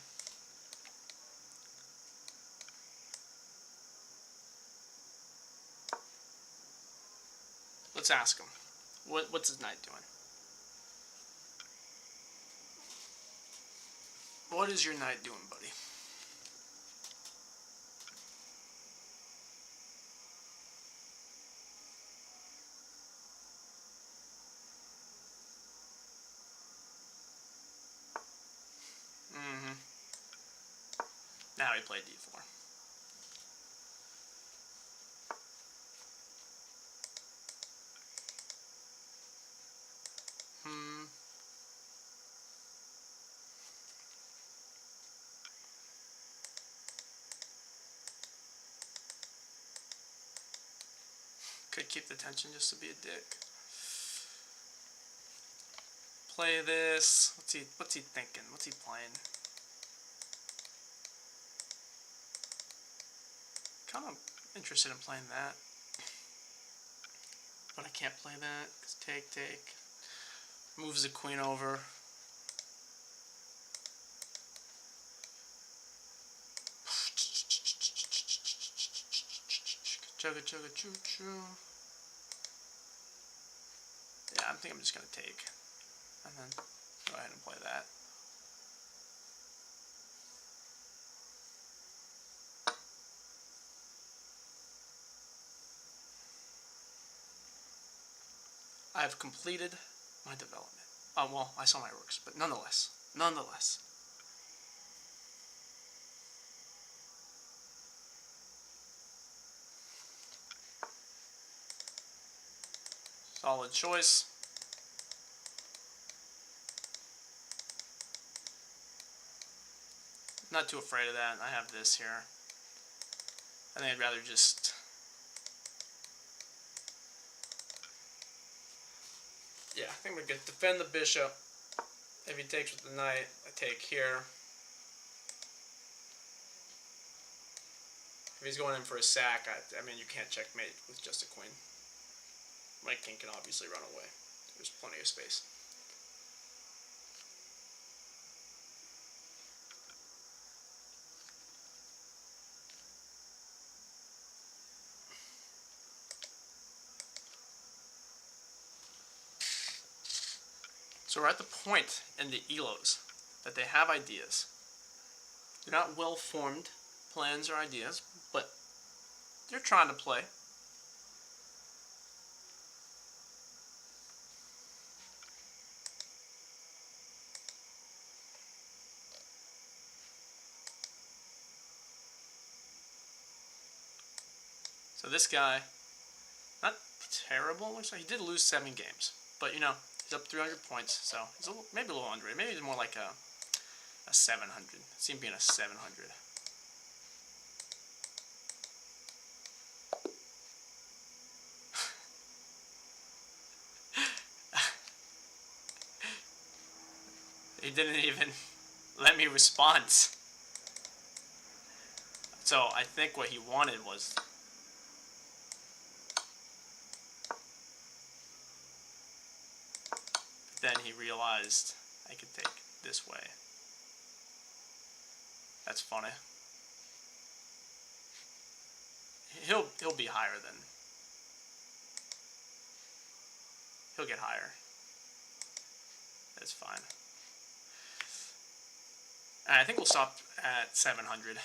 Let's ask him. What's his knight doing? What is your knight doing, buddy? Now he played d4. Could keep the tension just to be a dick. Play this. What's he thinking? What's he playing? Kind of interested in playing that. But I can't play that, because take. Moves the queen over. Chugga chugga choo choo. Yeah, I think I'm just gonna take. And then go ahead and play that. I've completed my development. Well, I saw my rooks, but nonetheless. Solid choice. Not too afraid of that. I have this here. I think I'd rather just Yeah, I think we're good. Defend the bishop. If he takes with the knight, I take here. If he's going in for a sack, I mean, you can't checkmate with just a queen. My king can obviously run away. There's plenty of space. So we're at the point in the ELOs that they have ideas. They're not well-formed plans or ideas, but they're trying to play. So this guy, not terrible. Looks like he did lose 7 games, but you know he's up 300 points, so he's maybe a little under it. Maybe he's more like a 700. It seemed being a 700. He didn't even let me respond. So I think what he wanted was then he realized I could take this way. That's funny. He'll be higher than. He'll get higher. That's fine. And I think we'll stop at 700.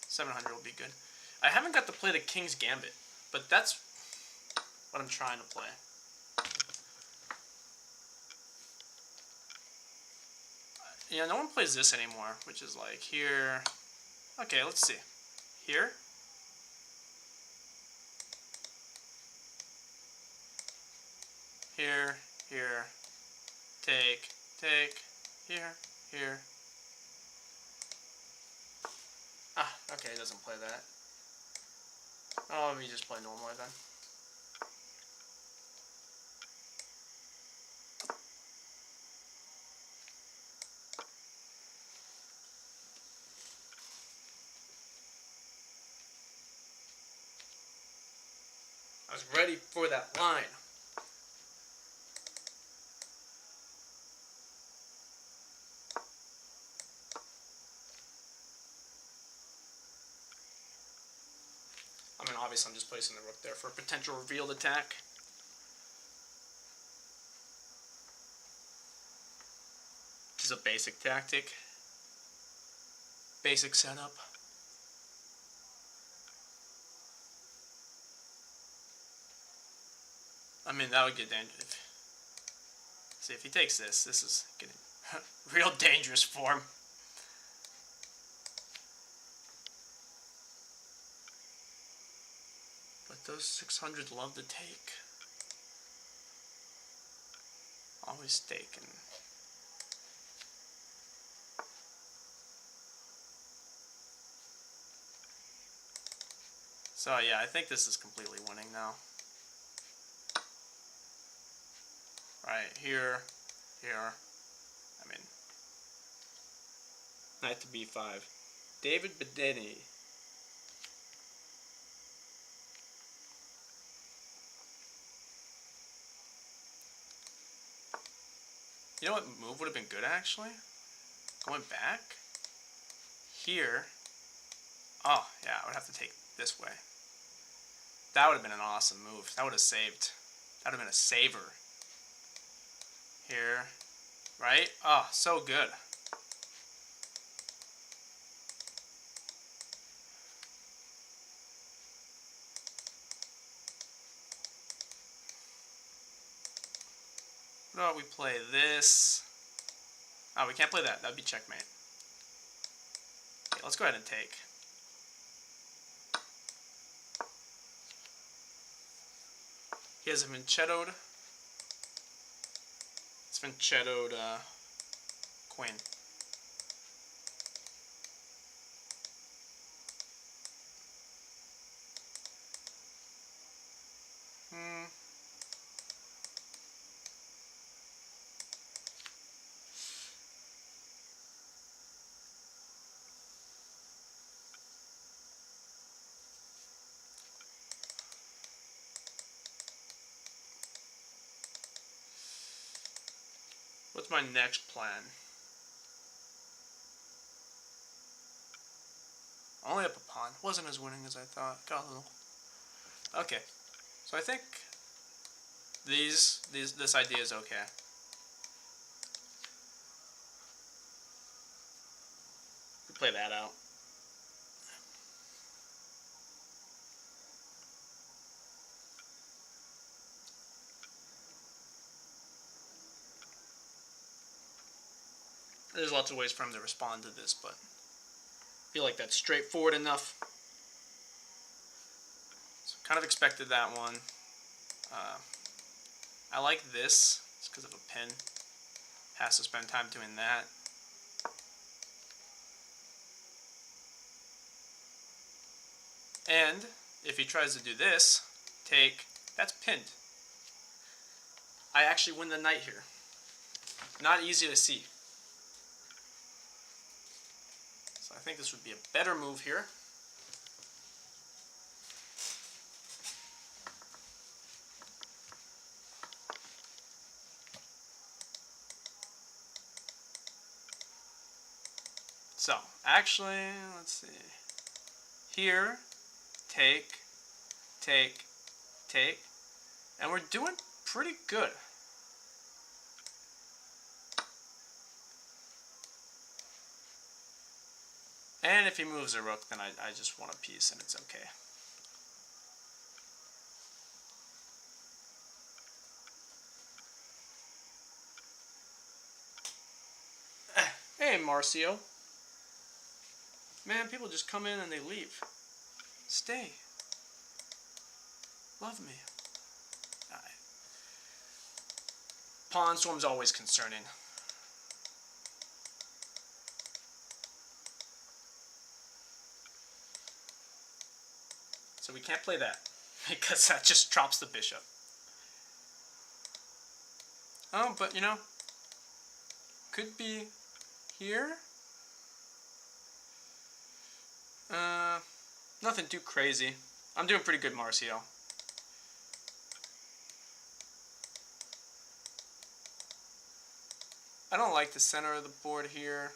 700 will be good. I haven't got to play the King's Gambit, but that's what I'm trying to play. Yeah, no one plays this anymore, which is like here. Okay, let's see. Here. Here, here. Take, here, here. Ah, okay, it doesn't play that. Oh, let me just play normally then. I was ready for that line. I mean, obviously I'm just placing the rook there for a potential revealed attack. This is a basic tactic. Basic setup. I mean, that would get dangerous. See, if he takes this, this is getting real dangerous for him. But those 600 love to take. Always taken. So yeah, I think this is completely winning now. Right, here, here. I mean, knight to b5. David Bedeni. You know what move would have been good, actually? Going back? Here. Oh, yeah, I would have to take this way. That would have been an awesome move. That would have saved. That would have been a saver. Here. Right? Oh, so good. What about we play this? Oh, we can't play that. That would be checkmate. Okay, let's go ahead and take. He has a Vinchetto'd. It's Vinchetto'd queen. my next plan? Only up a pawn. Wasn't as winning as I thought. Got a little. Okay. So I think this idea is okay. We play that out. There's lots of ways for him to respond to this, but I feel like that's straightforward enough. So kind of expected that one. I like this. It's because of a pin. Has to spend time doing that. And if he tries to do this, take, that's pinned. I actually win the knight here. Not easy to see. So I think this would be a better move here. So, actually, let's see. Here, take, take, take. And we're doing pretty good. And if he moves a rook, then I just want a piece and it's okay. Hey, Marcio. Man, people just come in and they leave. Stay. Love me. Alright. Pawn storm's always concerning. So we can't play that, because that just drops the bishop. Oh, but you know, could be here. Nothing too crazy. I'm doing pretty good, Marcio. I don't like the center of the board here.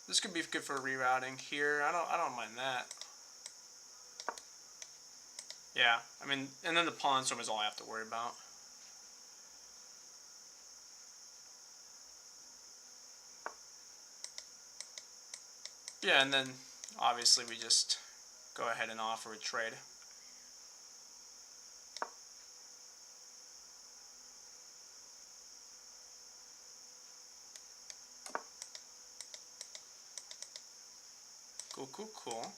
This could be good for rerouting here. I don't mind that. Yeah, I mean, and then the pawn storm is all I have to worry about. Yeah, and then obviously we just go ahead and offer a trade. Cool, cool, cool.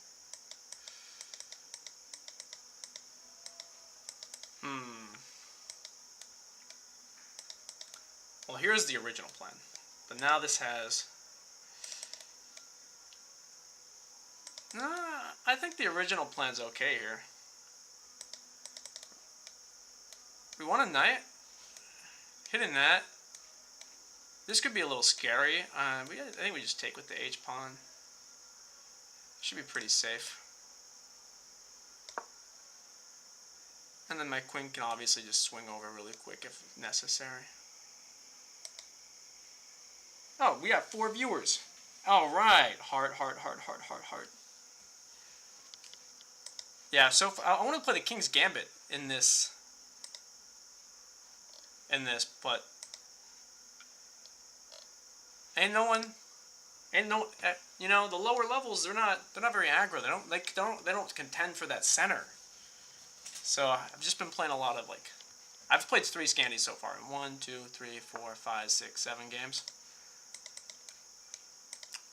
Well, here's the original plan. But now this has... I think the original plan's okay here. We want a knight. Hitting that. This could be a little scary. I think we just take with the h-pawn. Should be pretty safe. And then my queen can obviously just swing over really quick if necessary. Oh, we got 4 viewers. Alright. Heart, heart, heart, heart, heart, heart. Yeah, so I want to play the King's Gambit in this. But ain't no, you know, the lower levels, they're not very aggro. They don't contend for that center. So I've just been playing a lot of, like, I've played 3 Scandies so far. 1, 2, 3, 4, 5, 6, 7 games.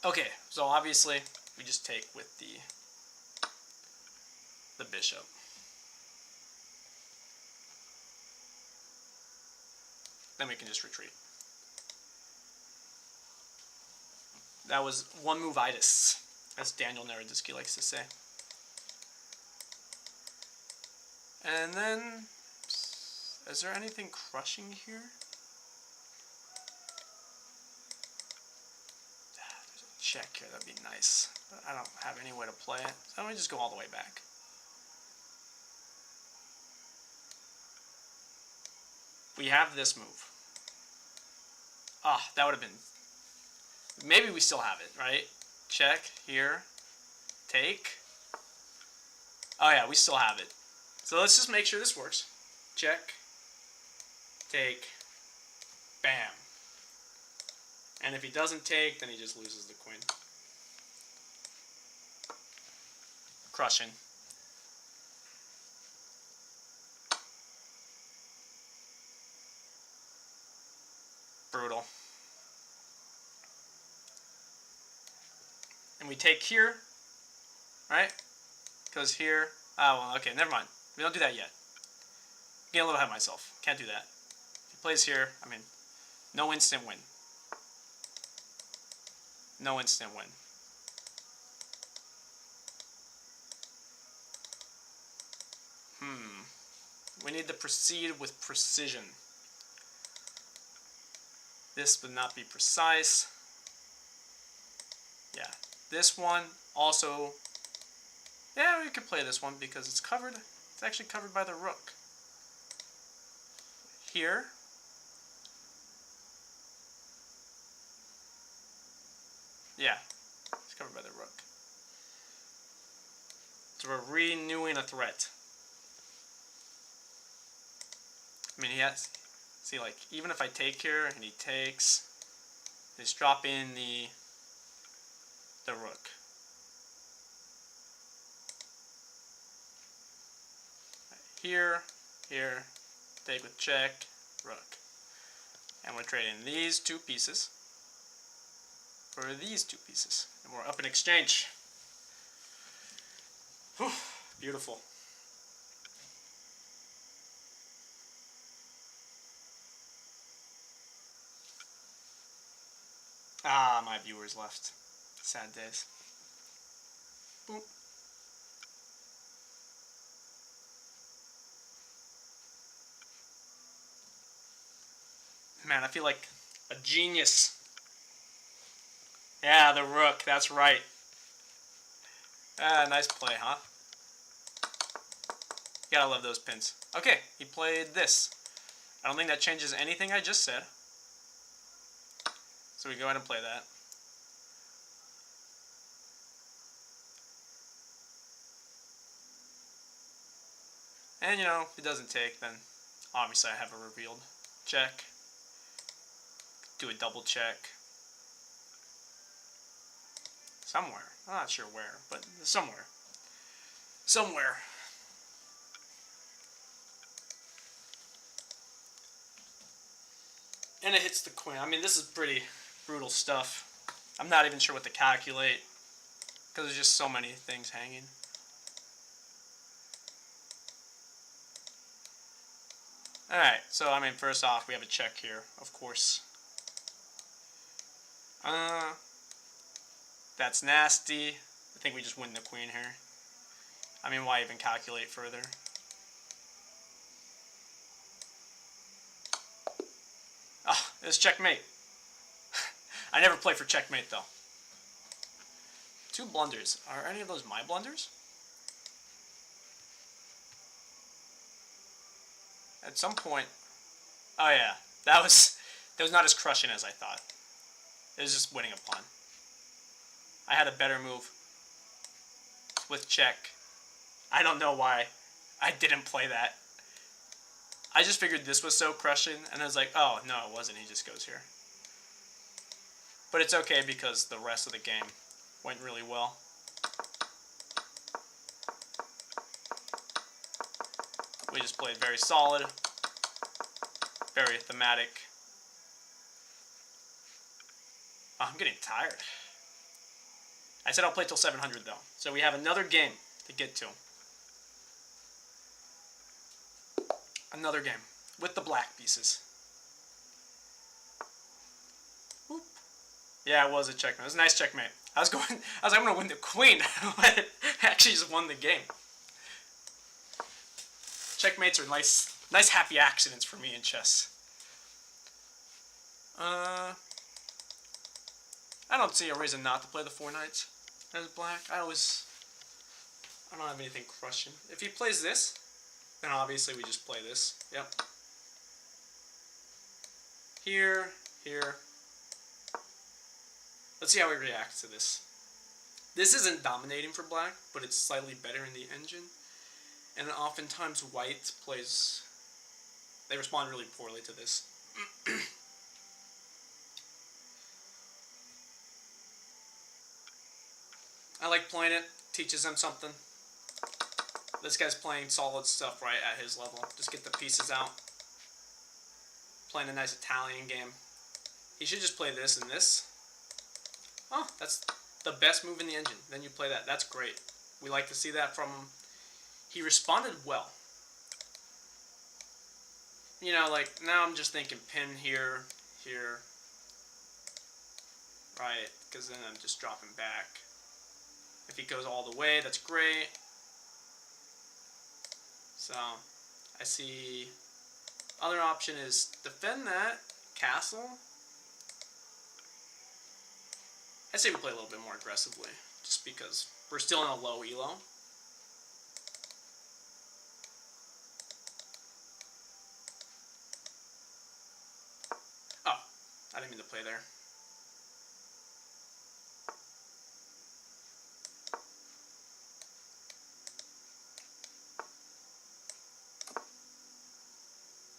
Okay, so obviously we just take with the bishop. Then we can just retreat. That was one move-itis, as Daniel Naroditsky likes to say. And then, is there anything crushing here? There's a check here, that'd be nice. But I don't have any way to play it. So let me just go all the way back. we have this move. Ah, that would have been... Maybe we still have it, right? Check, here, take. Oh yeah, we still have it. So let's just make sure this works. Check, take, bam. And if he doesn't take, then he just loses the queen. Crushing. Brutal. And we take here, right? Because here... Oh, well, okay, never mind. We don't do that yet. I'm getting a little ahead of myself. Can't do that. If he plays here, I mean, no instant win. No instant win. We need to proceed with precision. This would not be precise. Yeah. This one also... Yeah, we could play this one because it's covered. It's actually covered by the rook. Here. Yeah. It's covered by the rook. So we're renewing a threat. I mean, he has... See, like, even if I take here and he takes... Just drop in the rook. Here, here, take with check, rook. And we're trading these two pieces for these two pieces. And we're up in exchange. Whew, beautiful. Ah, my viewers left. Sad days. Boop. Man, I feel like a genius. Yeah, the rook, that's right. Ah, nice play, huh? You gotta love those pins. Okay, he played this. I don't think that changes anything I just said. So we go ahead and play that. And, you know, if it doesn't take, then obviously I have a revealed check. Do a double check. Somewhere. I'm not sure where, but somewhere. Somewhere. And it hits the queen. I mean, this is pretty brutal stuff. I'm not even sure what to calculate, because there's just so many things hanging. Alright, so I mean, first off, we have a check here, of course. That's nasty. I think we just win the queen here. I mean, why even calculate further? Oh, it's checkmate. I never play for checkmate, though. Two blunders. Are any of those my blunders? At some point... Oh, yeah. That was not as crushing as I thought. It was just winning a pawn. I had a better move with check. I don't know why I didn't play that. I just figured this was so crushing, and I was like, oh, no, it wasn't. He just goes here. But it's okay because the rest of the game went really well. We just played very solid, very thematic. Oh, I'm getting tired. I said I'll play till 700 though, so we have another game to get to. Another game with the black pieces. Whoop. Yeah, it was a checkmate. It was a nice checkmate. I was like, I'm gonna win the queen. I actually just won the game. Checkmates are nice happy accidents for me in chess. I don't see a reason not to play the 4 knights as black. I don't have anything crushing. If he plays this, then obviously we just play this. Yep. here, here. Let's see how he reacts to this. This isn't dominating for black, but it's slightly better in the engine. And oftentimes white plays... They respond really poorly to this. I like playing it. Teaches them something. This guy's playing solid stuff right at his level. Just get the pieces out. Playing a nice Italian game. He should just play this and this. Oh, that's the best move in the engine. Then you play that. That's great. We like to see that from him. He responded well. You know, like, now I'm just thinking pin here, here. Right, because then I'm just dropping back. If he goes all the way, that's great. So, I see... Other option is defend that castle. I say we play a little bit more aggressively, just because we're still in a low elo. Oh, I didn't mean to play there.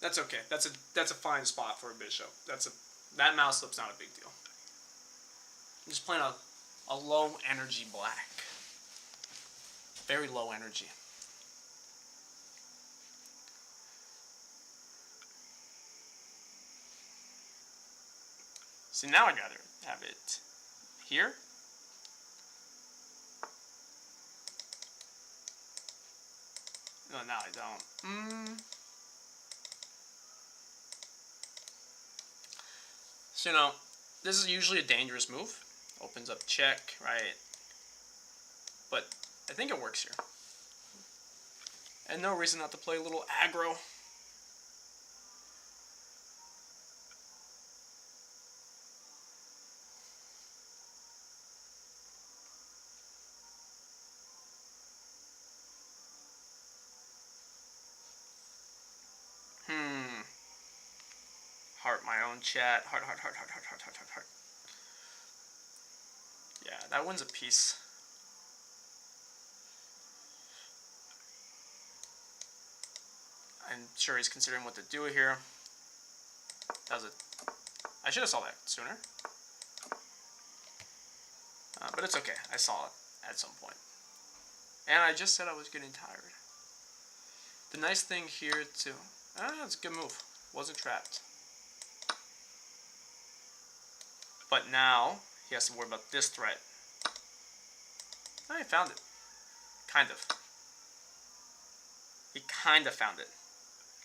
That's okay. That's a fine spot for a bishop. That mouse slip's not a big deal. I'm just playing a low energy black. Very low energy. See, now I'd rather have it here. No, now I don't. So, you know, this is usually a dangerous move. Opens up check, right? But I think it works here. And no reason not to play a little aggro. Heart my own chat. Heart. Yeah, that wins a piece. I'm sure he's considering what to do here. That was I should have saw that sooner. But it's okay. I saw it at some point. And I just said I was getting tired. The nice thing here too... it's a good move. Wasn't trapped. But now, he has to worry about this threat. I found it. Kind of. He kind of found it.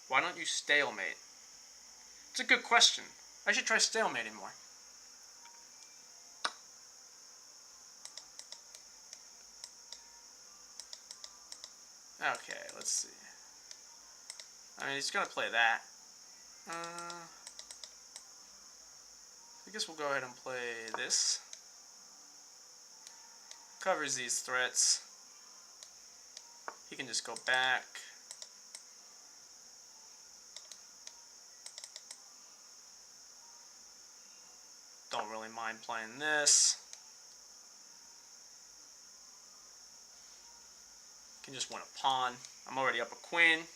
Why don't you stalemate? It's a good question. I should try stalemating more. Okay, let's see. I mean, he's gonna play that. I guess we'll go ahead and play this. Covers these threats. He can just go back. Don't really mind playing this. Can just win a pawn. I'm already up a queen.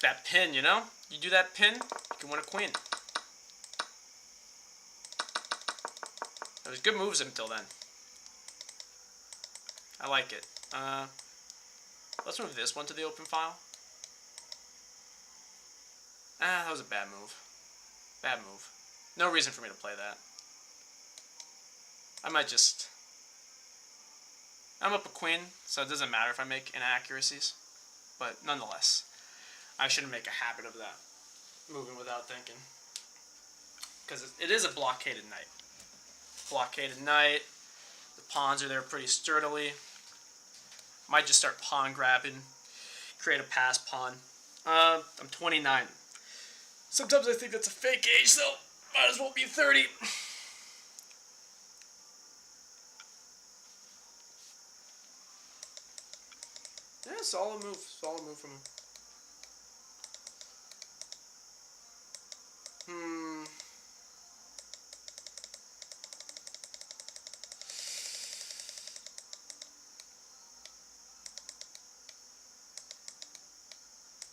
That pin, you know? You do that pin, you can win a queen. It was good moves until then. I like it. Let's move this one to the open file. That was a bad move. Bad move. No reason for me to play that. I might just... I'm up a queen, so it doesn't matter if I make inaccuracies. But nonetheless, I shouldn't make a habit of that. Moving without thinking. Because it is a blockaded knight. Blockaded knight. The pawns are there pretty sturdily. Might just start pawn grabbing. Create a pass pawn. I'm 29. Sometimes I think that's a fake age, though. Might as well be 30. Yeah, solid move. Solid move from him.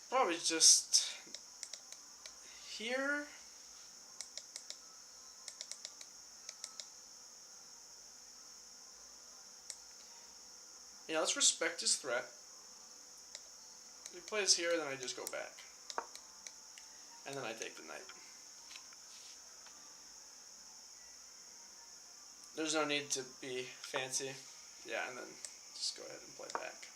Probably just here. Yeah, let's respect his threat. He plays here, then I just go back. And then I take the knight. There's no need to be fancy. Yeah, and then just go ahead and play back.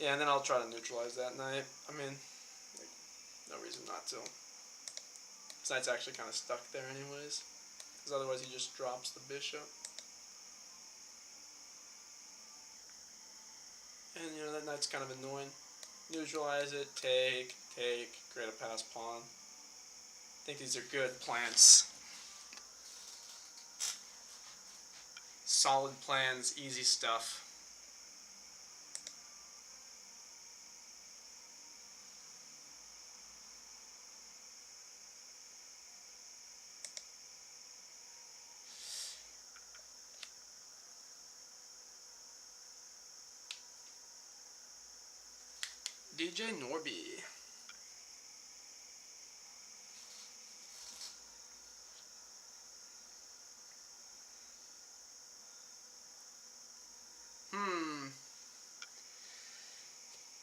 Yeah, and then I'll try to neutralize that knight. I mean, like, no reason not to. This knight's actually kind of stuck there anyways. Because otherwise he just drops the bishop. And, you know, that knight's kind of annoying. Neutralize it, take, create a pass pawn. I think these are good plans. Solid plans, easy stuff. DJ Norby.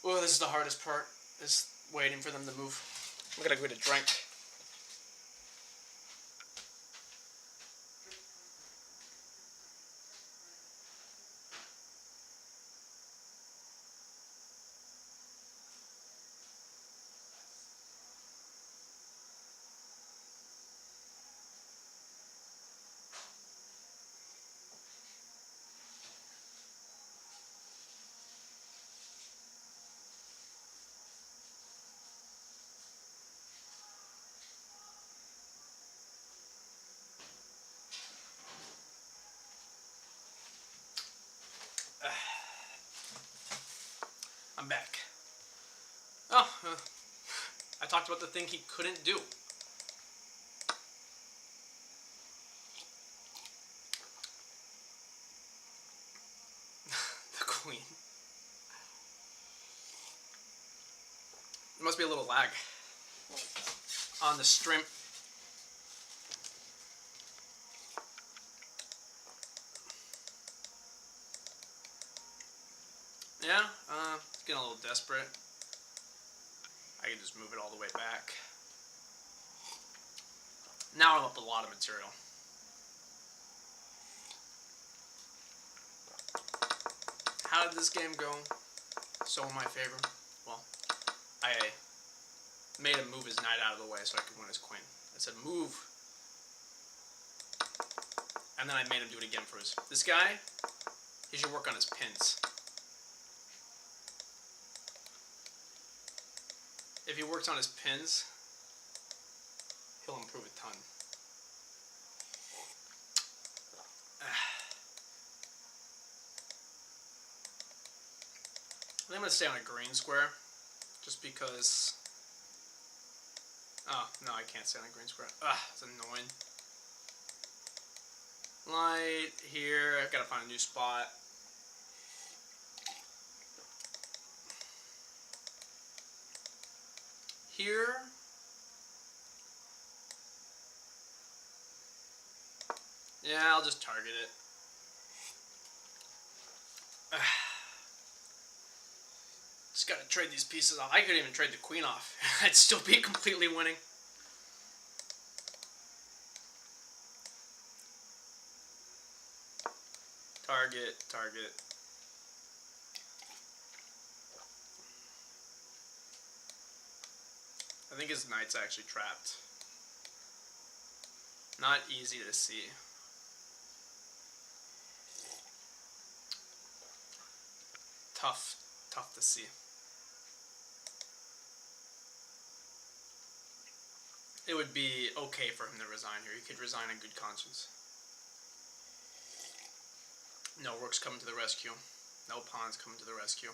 Oh, this is the hardest part, is waiting for them to move. I'm gonna go get a drink. I'm back. Oh, I talked about the thing he couldn't do. The queen. There must be a little lag on the stream. Yeah, it's getting a little desperate. I can just move it all the way back. Now I'm up a lot of material. How did this game go? So in my favor. Well, I made him move his knight out of the way so I could win his queen. I said move. And then I made him do it again for his... This guy, he should work on his pins. If he works on his pins, he'll improve a ton. I think I'm going to stay on a green square, just because... Oh, no, I can't stay on a green square. It's annoying. Light here, I've got to find a new spot. Here. Yeah, I'll just target it. Just gotta trade these pieces off. I could even trade the queen off. I'd still be completely winning. Target, target. I think his knight's actually trapped. Not easy to see. Tough to see. It would be okay for him to resign here. He could resign in good conscience. No, rook's coming to the rescue. No pawns coming to the rescue.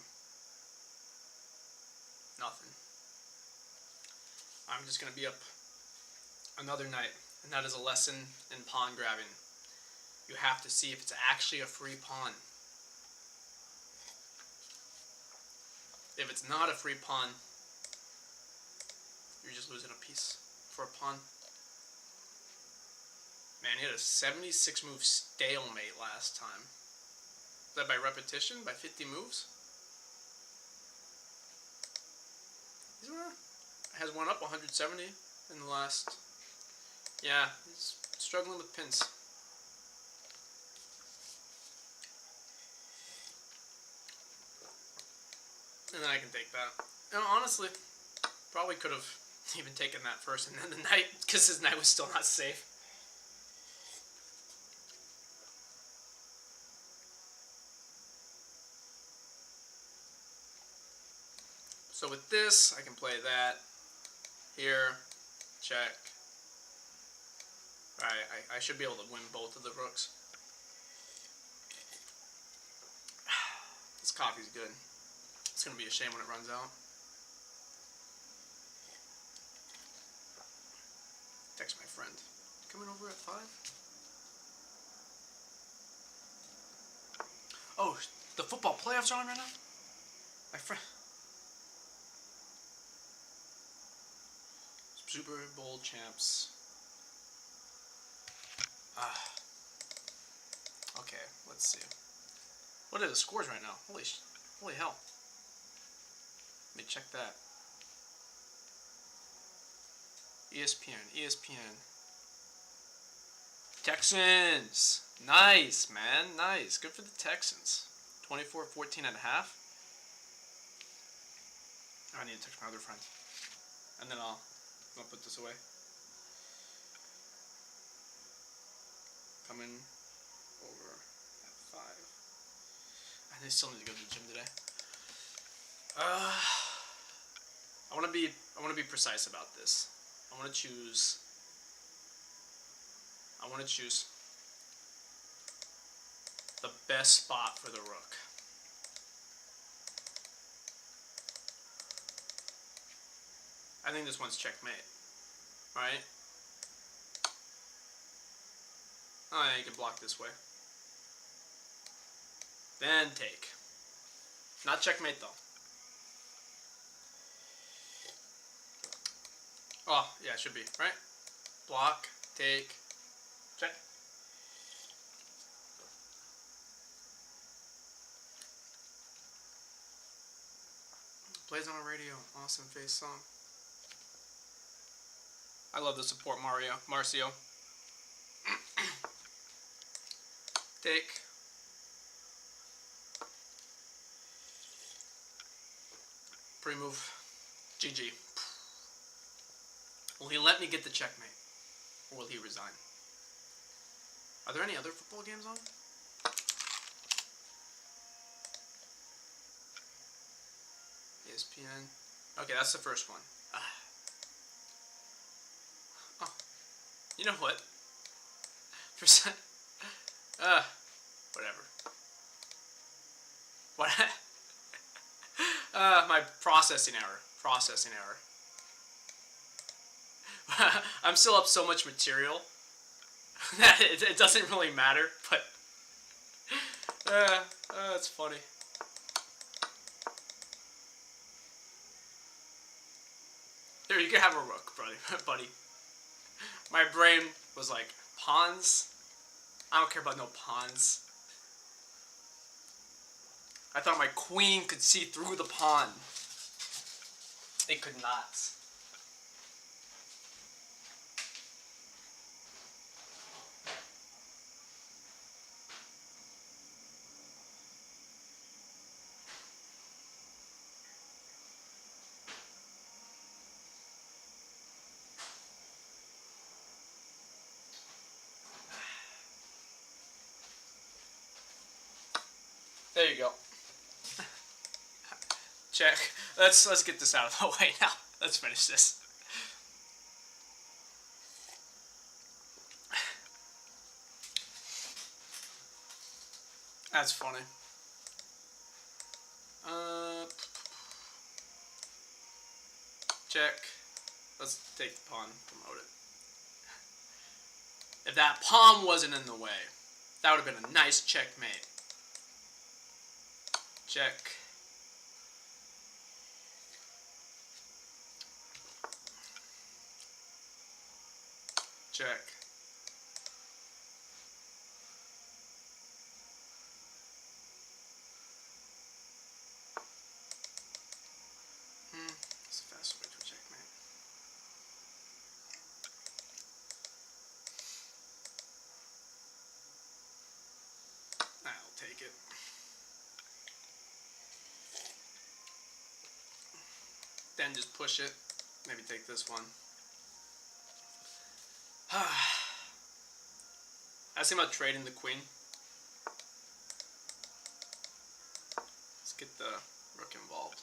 Nothing. I'm just going to be up another night, and that is a lesson in pawn grabbing. You have to see if it's actually a free pawn. If it's not a free pawn, you're just losing a piece for a pawn. Man, he had a 76 move stalemate last time. Is that by repetition? By 50 moves? Has one up 170 in the last. Yeah, he's struggling with pins. And then I can take that. And honestly, probably could have even taken that first and then the knight, because his knight was still not safe. So with this, I can play that. Here, check. Alright, I should be able to win both of the rooks. This coffee's good. It's going to be a shame when it runs out. Text my friend. Coming over at 5? Oh, the football playoffs are on right now? My friend. Super Bowl champs. Okay, let's see. What are the scores right now? Holy hell. Let me check that. ESPN. Texans! Nice, man. Nice. Good for the Texans. 24-14 and a half. I need to text my other friend. And then I'll put this away. Coming over at 5. I still need to go to the gym today. I want to be precise about this. I want to choose the best spot for the rook. I think this one's checkmate, right? Oh yeah, you can block this way. Then take. Not checkmate though. Oh, yeah, it should be, right? Block, take, check. Plays on a radio. Awesome face song. I love the support, Marcio. Take. Pre-move. GG. Will he let me get the checkmate? Or will he resign? Are there any other football games on? ESPN. Okay, that's the first one. Oh. You know what? Whatever. What? My processing error. I'm still up so much material that it doesn't really matter, but it's funny. There, you can have a rook, buddy. My brain was like, pawns? I don't care about no pawns. I thought my queen could see through the pawn. It could not. There you go. Check. Let's get this out of the way now. Let's finish this. That's funny. check. Let's take the pawn, promote it. If that pawn wasn't in the way, that would have been a nice checkmate. Check. Check. It's a faster way to a checkmate. I'll take it. Then just push it. Maybe take this one. I was thinking about trading the queen. Let's get the rook involved.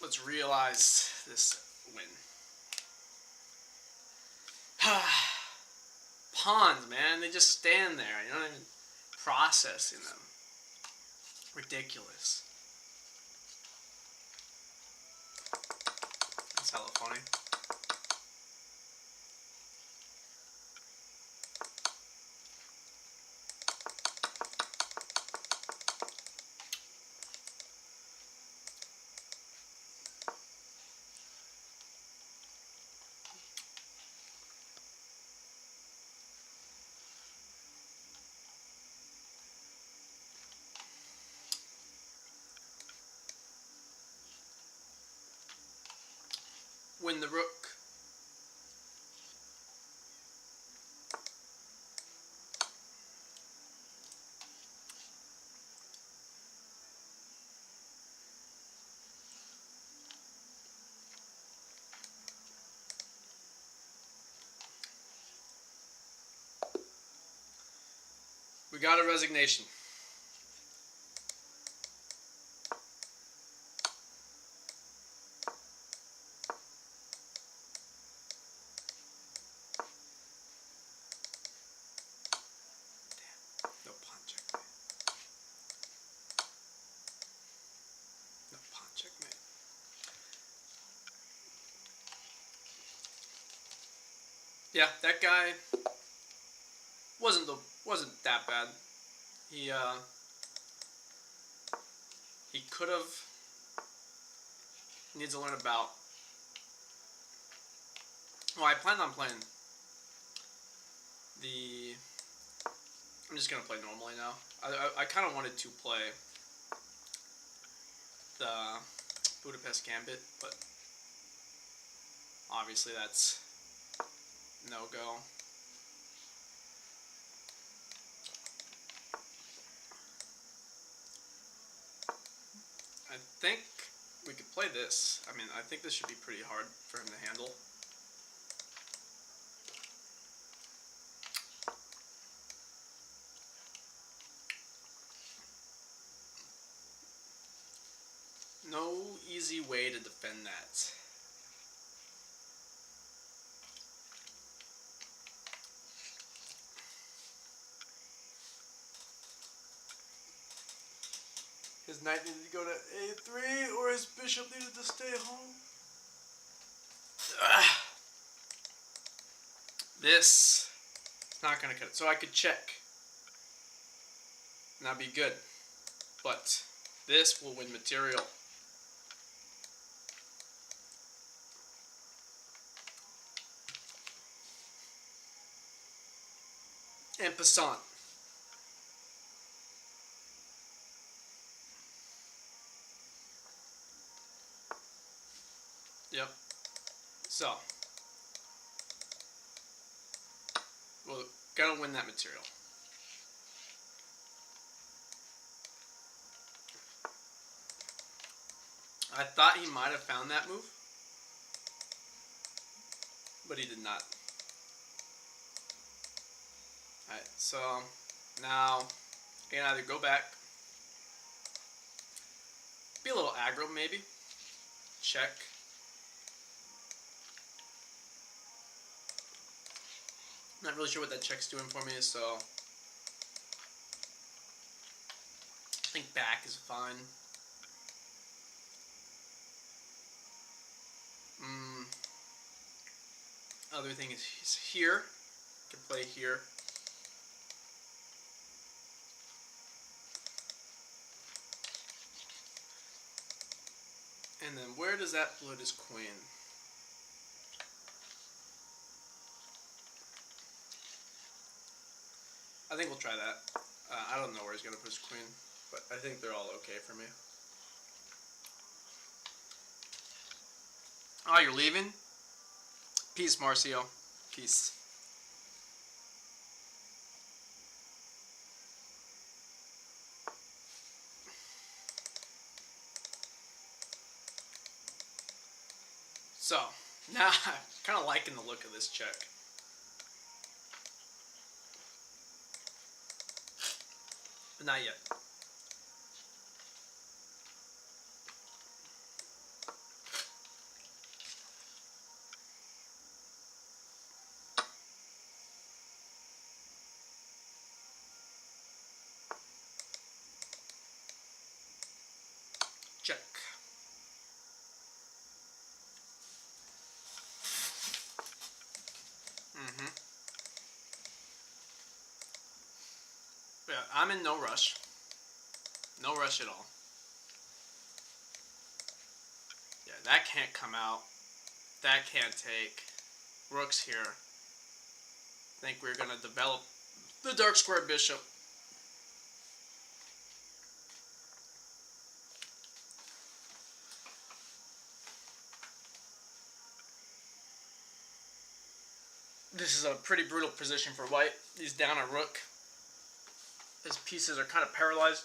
Let's realize this win. Pawns, man, they just stand there. You're not even processing them. Ridiculous. That's hella funny. Win the rook. We got a resignation. No pawn checkmate. No pawn checkmate. Yeah, that guy wasn't that bad. He could have needs to learn about. Well, I planned on playing the. I'm just gonna play normally now. I kind of wanted to play the Budapest Gambit, but obviously that's no go. I think we could play this. I mean, I think this should be pretty hard for him to handle. No easy way to defend that. His knight needed to go to a3, or his bishop needed to stay home. This is not going to cut it. So I could check. And that'd be good. But this will win material. En passant. Yep. So, we're gonna win that material. I thought he might have found that move, but he did not. Alright, so now I can either go back, be a little aggro maybe, check. Not really sure what that check's doing for me, so think back is fine. Other thing is he's here. Can play here. And then where does that put his queen? I think we'll try that. I don't know where he's going to put his queen, but I think they're all okay for me. Oh, you're leaving? Peace, Marcio. Peace. So, now I'm kind of liking the look of this check. But not yet. Check. Yeah, I'm in no rush. No rush at all. Yeah, that can't come out. That can't take. Rook's here. I think we're going to develop the dark square bishop. This is a pretty brutal position for white. He's down a rook. His pieces are kind of paralyzed.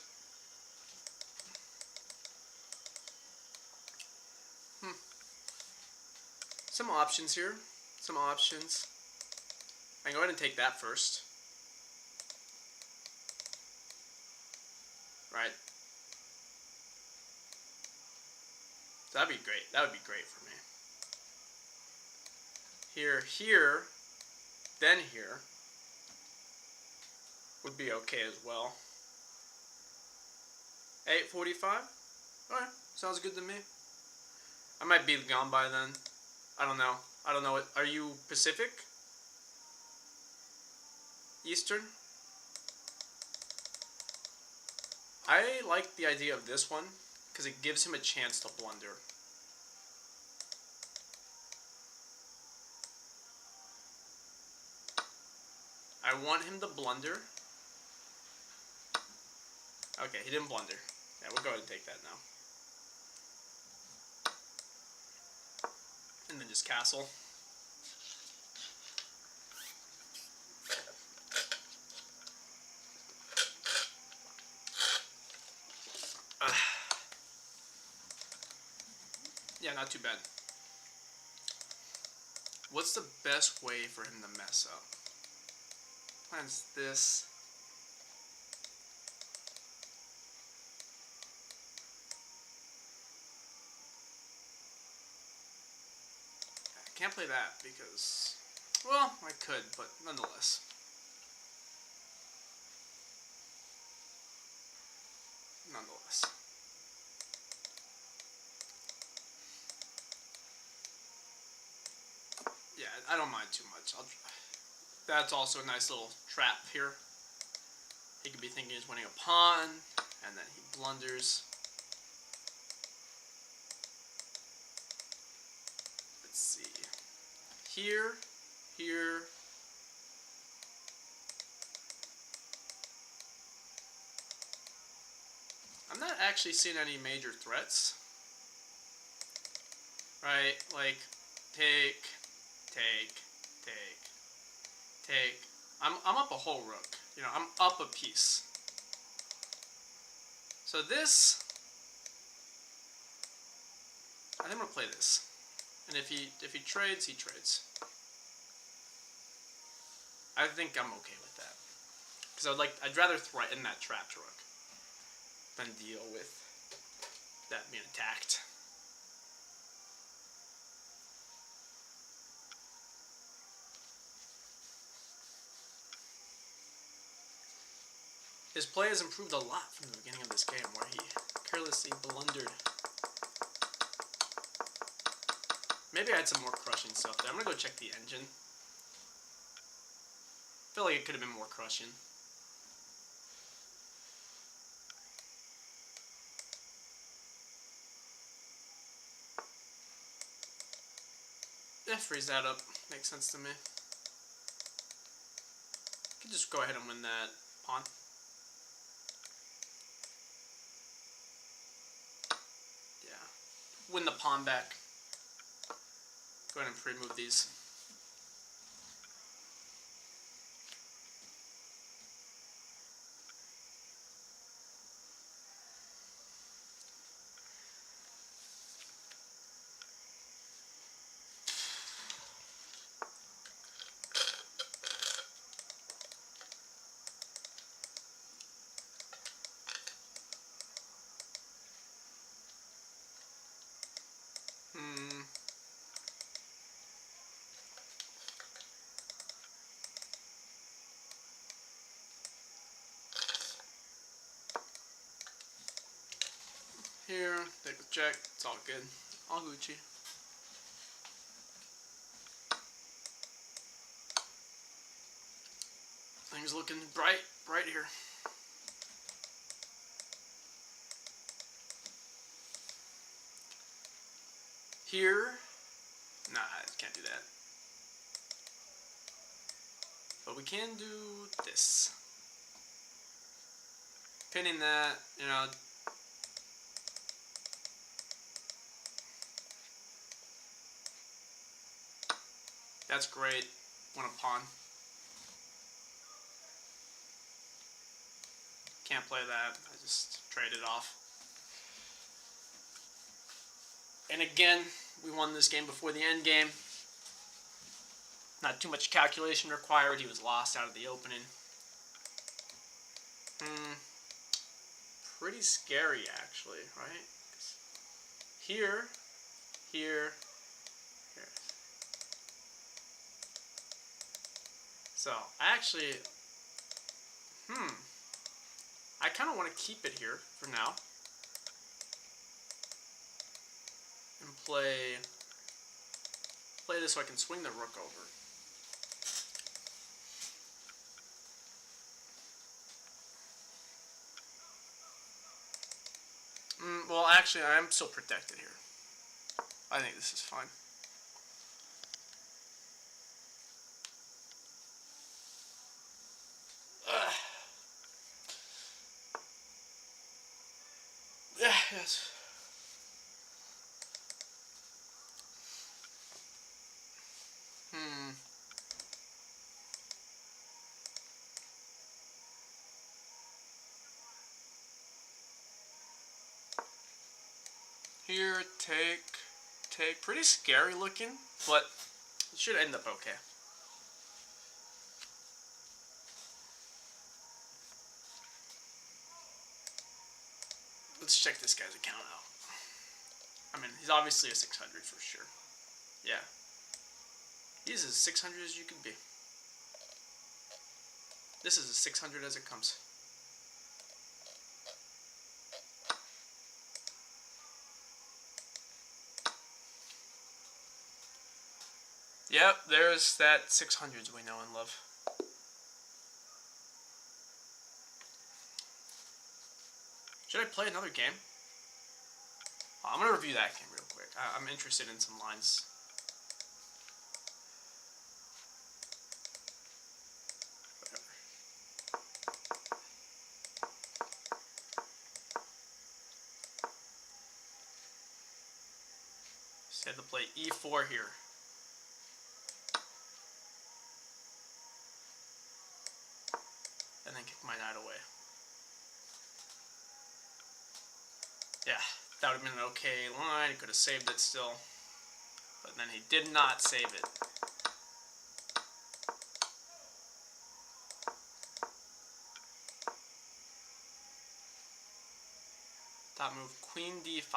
Some options here. Some options. I can go ahead and take that first. Right. That'd be great. That would be great for me. Here, here, then here would be okay as well. 8:45? Alright, sounds good to me. I might be gone by then. I don't know. I don't know. What, are you Pacific? Eastern? I like the idea of this one because it gives him a chance to blunder. I want him to blunder. Okay, he didn't blunder. Yeah, we'll go ahead and take that now. And then just castle. Yeah, not too bad. What's the best way for him to mess up? Plans this. I can't play that because, well, I could, but nonetheless. Nonetheless. Yeah, I don't mind too much. That's also a nice little trap here. He could be thinking he's winning a pawn, and then he blunders. Let's see. Here, here. I'm not actually seeing any major threats. Right? Like, take, take, take, take. I'm up a whole rook. You know, I'm up a piece. So this, I think I'm gonna play this. And if he trades, he trades. I think I'm okay with that. Because I'd rather threaten that trapped rook than deal with that being attacked. His play has improved a lot from the beginning of this game, where he carelessly blundered. Maybe I had some more crushing stuff there. I'm gonna go check the engine. I feel like it could have been more crushing. Yeah, freeze that up. Makes sense to me. Could just go ahead and win that pawn. Yeah. Win the pawn back. Go ahead and pre-move these. Here, take the check. It's all good. All Gucci. Things looking bright here. Here, nah, I can't do that. But we can do this. Pinning that, you know. That's great. Won a pawn. Can't play that. I just traded off. And again, we won this game before the end game. Not too much calculation required. He was lost out of the opening. Pretty scary, actually, right? Here. So, actually, I kind of want to keep it here for now. And play this so I can swing the rook over. Well, actually, I am still protected here. I think this is fine. Yes. Here, take. Pretty scary looking, but it should end up okay. Let's check this guy's account out. I mean, he's obviously a 600 for sure. Yeah. He's as 600 as you can be. This is as 600 as it comes. Yep, there's that 600s we know and love. Should I play another game? I'm going to review that game real quick. I'm interested in some lines. Whatever. Just had to play e4 here. And then kick my knight away. Yeah, that would have been an okay line. He could have saved it still. But then he did not save it. Top move, queen d5.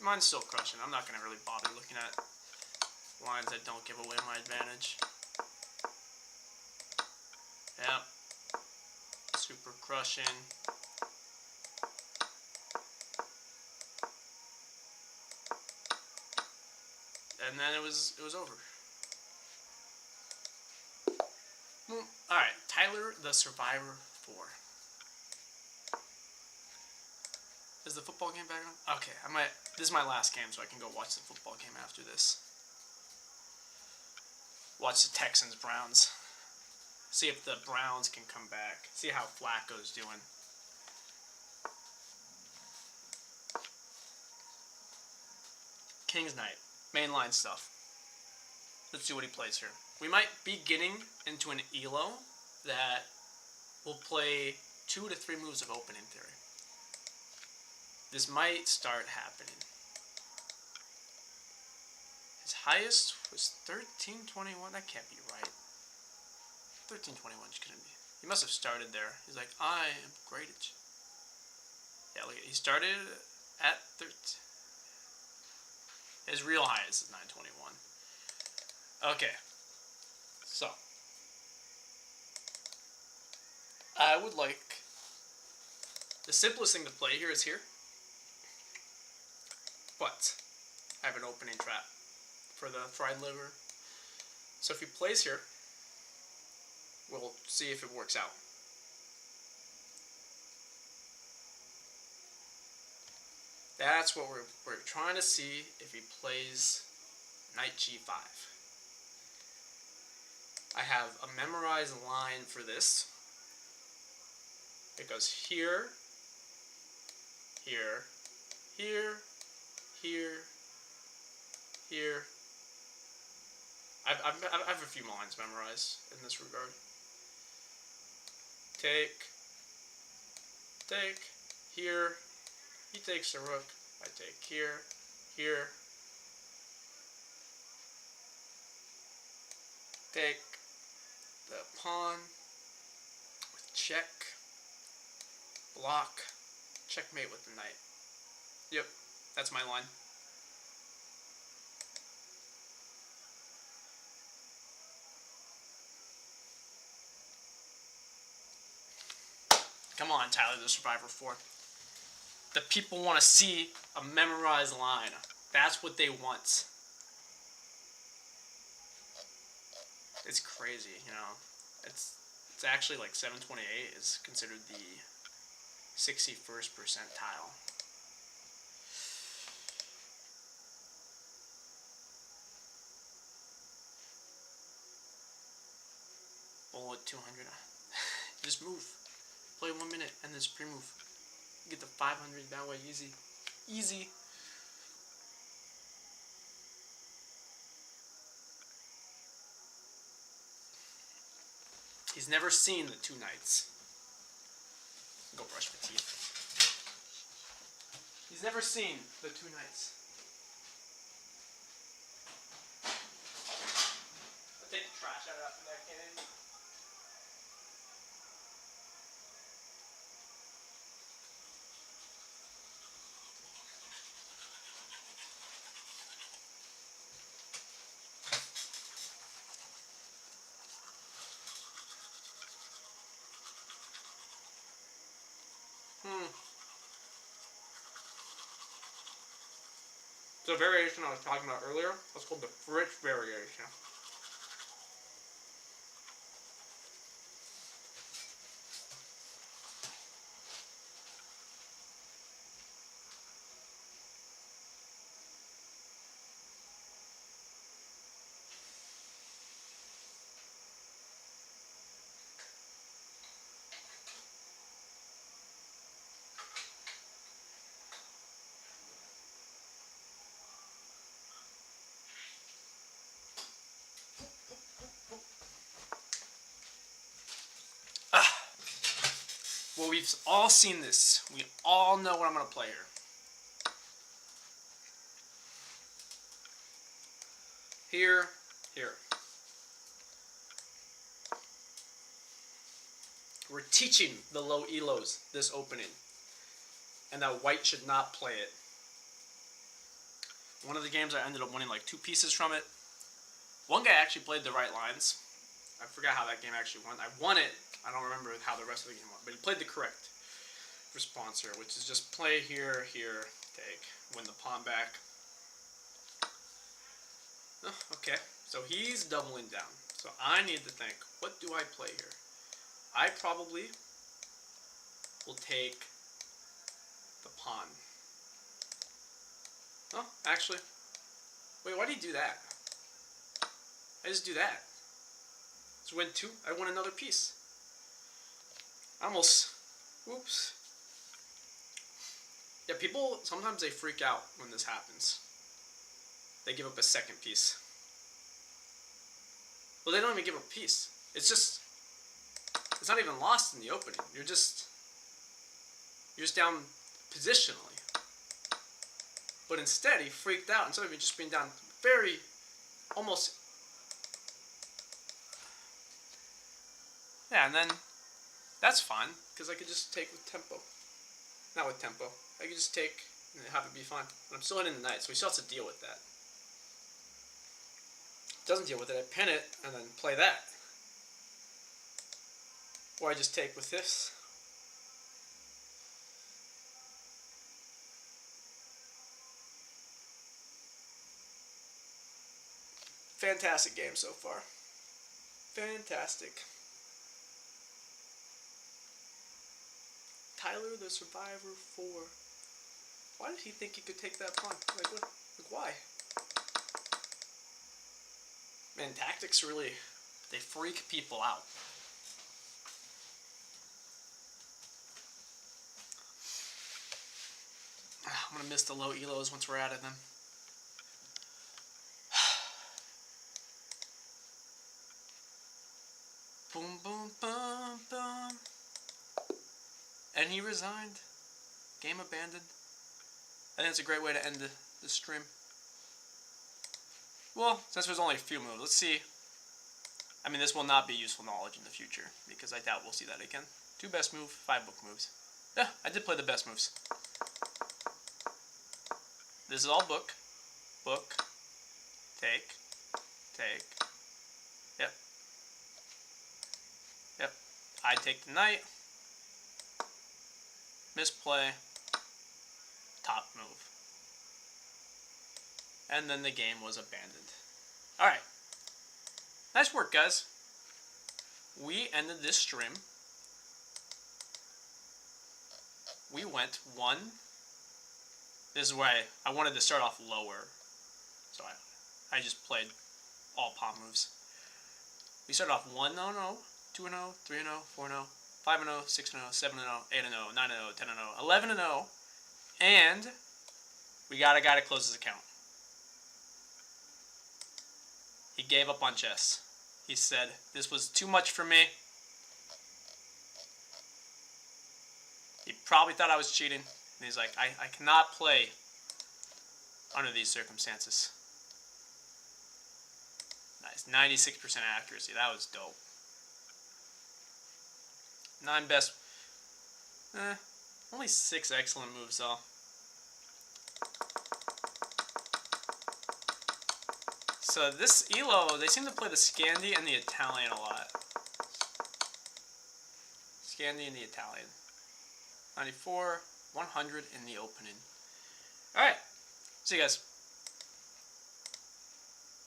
Mine's still crushing. I'm not going to really bother looking at lines that don't give away my advantage. Yep. Super crushing. And then it was over. Alright, Tyler the Survivor 4. Is the football game back on? Okay, this is my last game, so I can go watch the football game after this. Watch the Texans Browns. See if the Browns can come back. See how Flacco's doing. King's Knight. Mainline stuff. Let's see what he plays here. We might be getting into an elo that will play 2 to 3 moves of open in theory. This might start happening. His highest was 1321. That can't be right. 1321 couldn't be. He must have started there. He's like, I am great at you. Yeah, look, he started at 13. His real highest is 921. Okay. So. I would like... The simplest thing to play here is here. But I have an opening trap for the fried liver. So if he plays here, we'll see if it works out. That's what we're trying to see, if he plays knight g5. I have a memorized line for this. It goes here, here, here, here, here. I have a few lines memorized in this regard. Take, here. He takes the rook. I take here, here. Take the pawn with check. Block. Checkmate with the knight. Yep, that's my line. Come on, Tyler the Survivor 4. The people want to see a memorized line. That's what they want. It's crazy, you know. It's actually like 728 is considered the 61st percentile. Bullet 200. Just move. Play 1 minute and then pre-move. Get the 500 that way, easy. Easy. He's never seen the 2 knights. Go brush my teeth. He's never seen the 2 knights. I'll take the trash out after that, cannon. The variation I was talking about earlier, that's called the Fritz variation. Well, we've all seen this. We all know what I'm going to play here. Here, here. We're teaching the low elos this opening. And that white should not play it. One of the games I ended up winning like 2 pieces from it. One guy actually played the right lines. I forgot how that game actually went. I won it, I don't remember how the rest of the game went, but he played the correct response here, which is just play here, here, take, win the pawn back. Oh, okay, so he's doubling down. So I need to think, what do I play here? I probably will take the pawn. Oh, actually, wait, why did he do that? I just do that. So win 2, I win another piece. Almost, whoops. Yeah, people, sometimes they freak out when this happens. They give up a second piece. Well, they don't even give up a piece. It's just, it's not even lost in the opening. You're just down positionally. But instead, he freaked out. Instead of just being down very, almost. Yeah, and then that's fine, because I could just take with tempo. Not with tempo. I could just take and have it be fine. But I'm still hitting the knight, so he still has to deal with that. Doesn't deal with it, I pin it, and then play that. Or I just take with this. Fantastic game so far. Fantastic. Tyler the Survivor 4. Why did he think he could take that pawn? Like, what? Like, why? Man, tactics really, they freak people out. I'm going to miss the low elos once we're out of them. Boom, boom, boom, boom. And he resigned. Game abandoned. I think it's a great way to end the stream. Well, since there's only a few moves, let's see. I mean, this will not be useful knowledge in the future, because I doubt we'll see that again. 2 best move, 5 book moves. Yeah, I did play the best moves. This is all book. Book. Take. Take. Yep. Yep. I take the knight. Misplay. Top move. And then the game was abandoned. Alright. Nice work, guys. We ended this stream. We went 1. This is where I wanted to start off lower. So I just played all pawn moves. We started off 1-0, 2-0, 3-0, 4-0, 5-0, 6-0, 7-0, 8-0, 9-0, 10-0, 11-0. And we got a guy to close his account. He gave up on chess. He said, this was too much for me. He probably thought I was cheating. And he's like, I cannot play under these circumstances. Nice. 96% accuracy. That was dope. 9 best. Only 6 excellent moves, though. So this ELO, they seem to play the Scandi and the Italian a lot. Scandi and the Italian. 94, 100 in the opening. Alright, see you guys.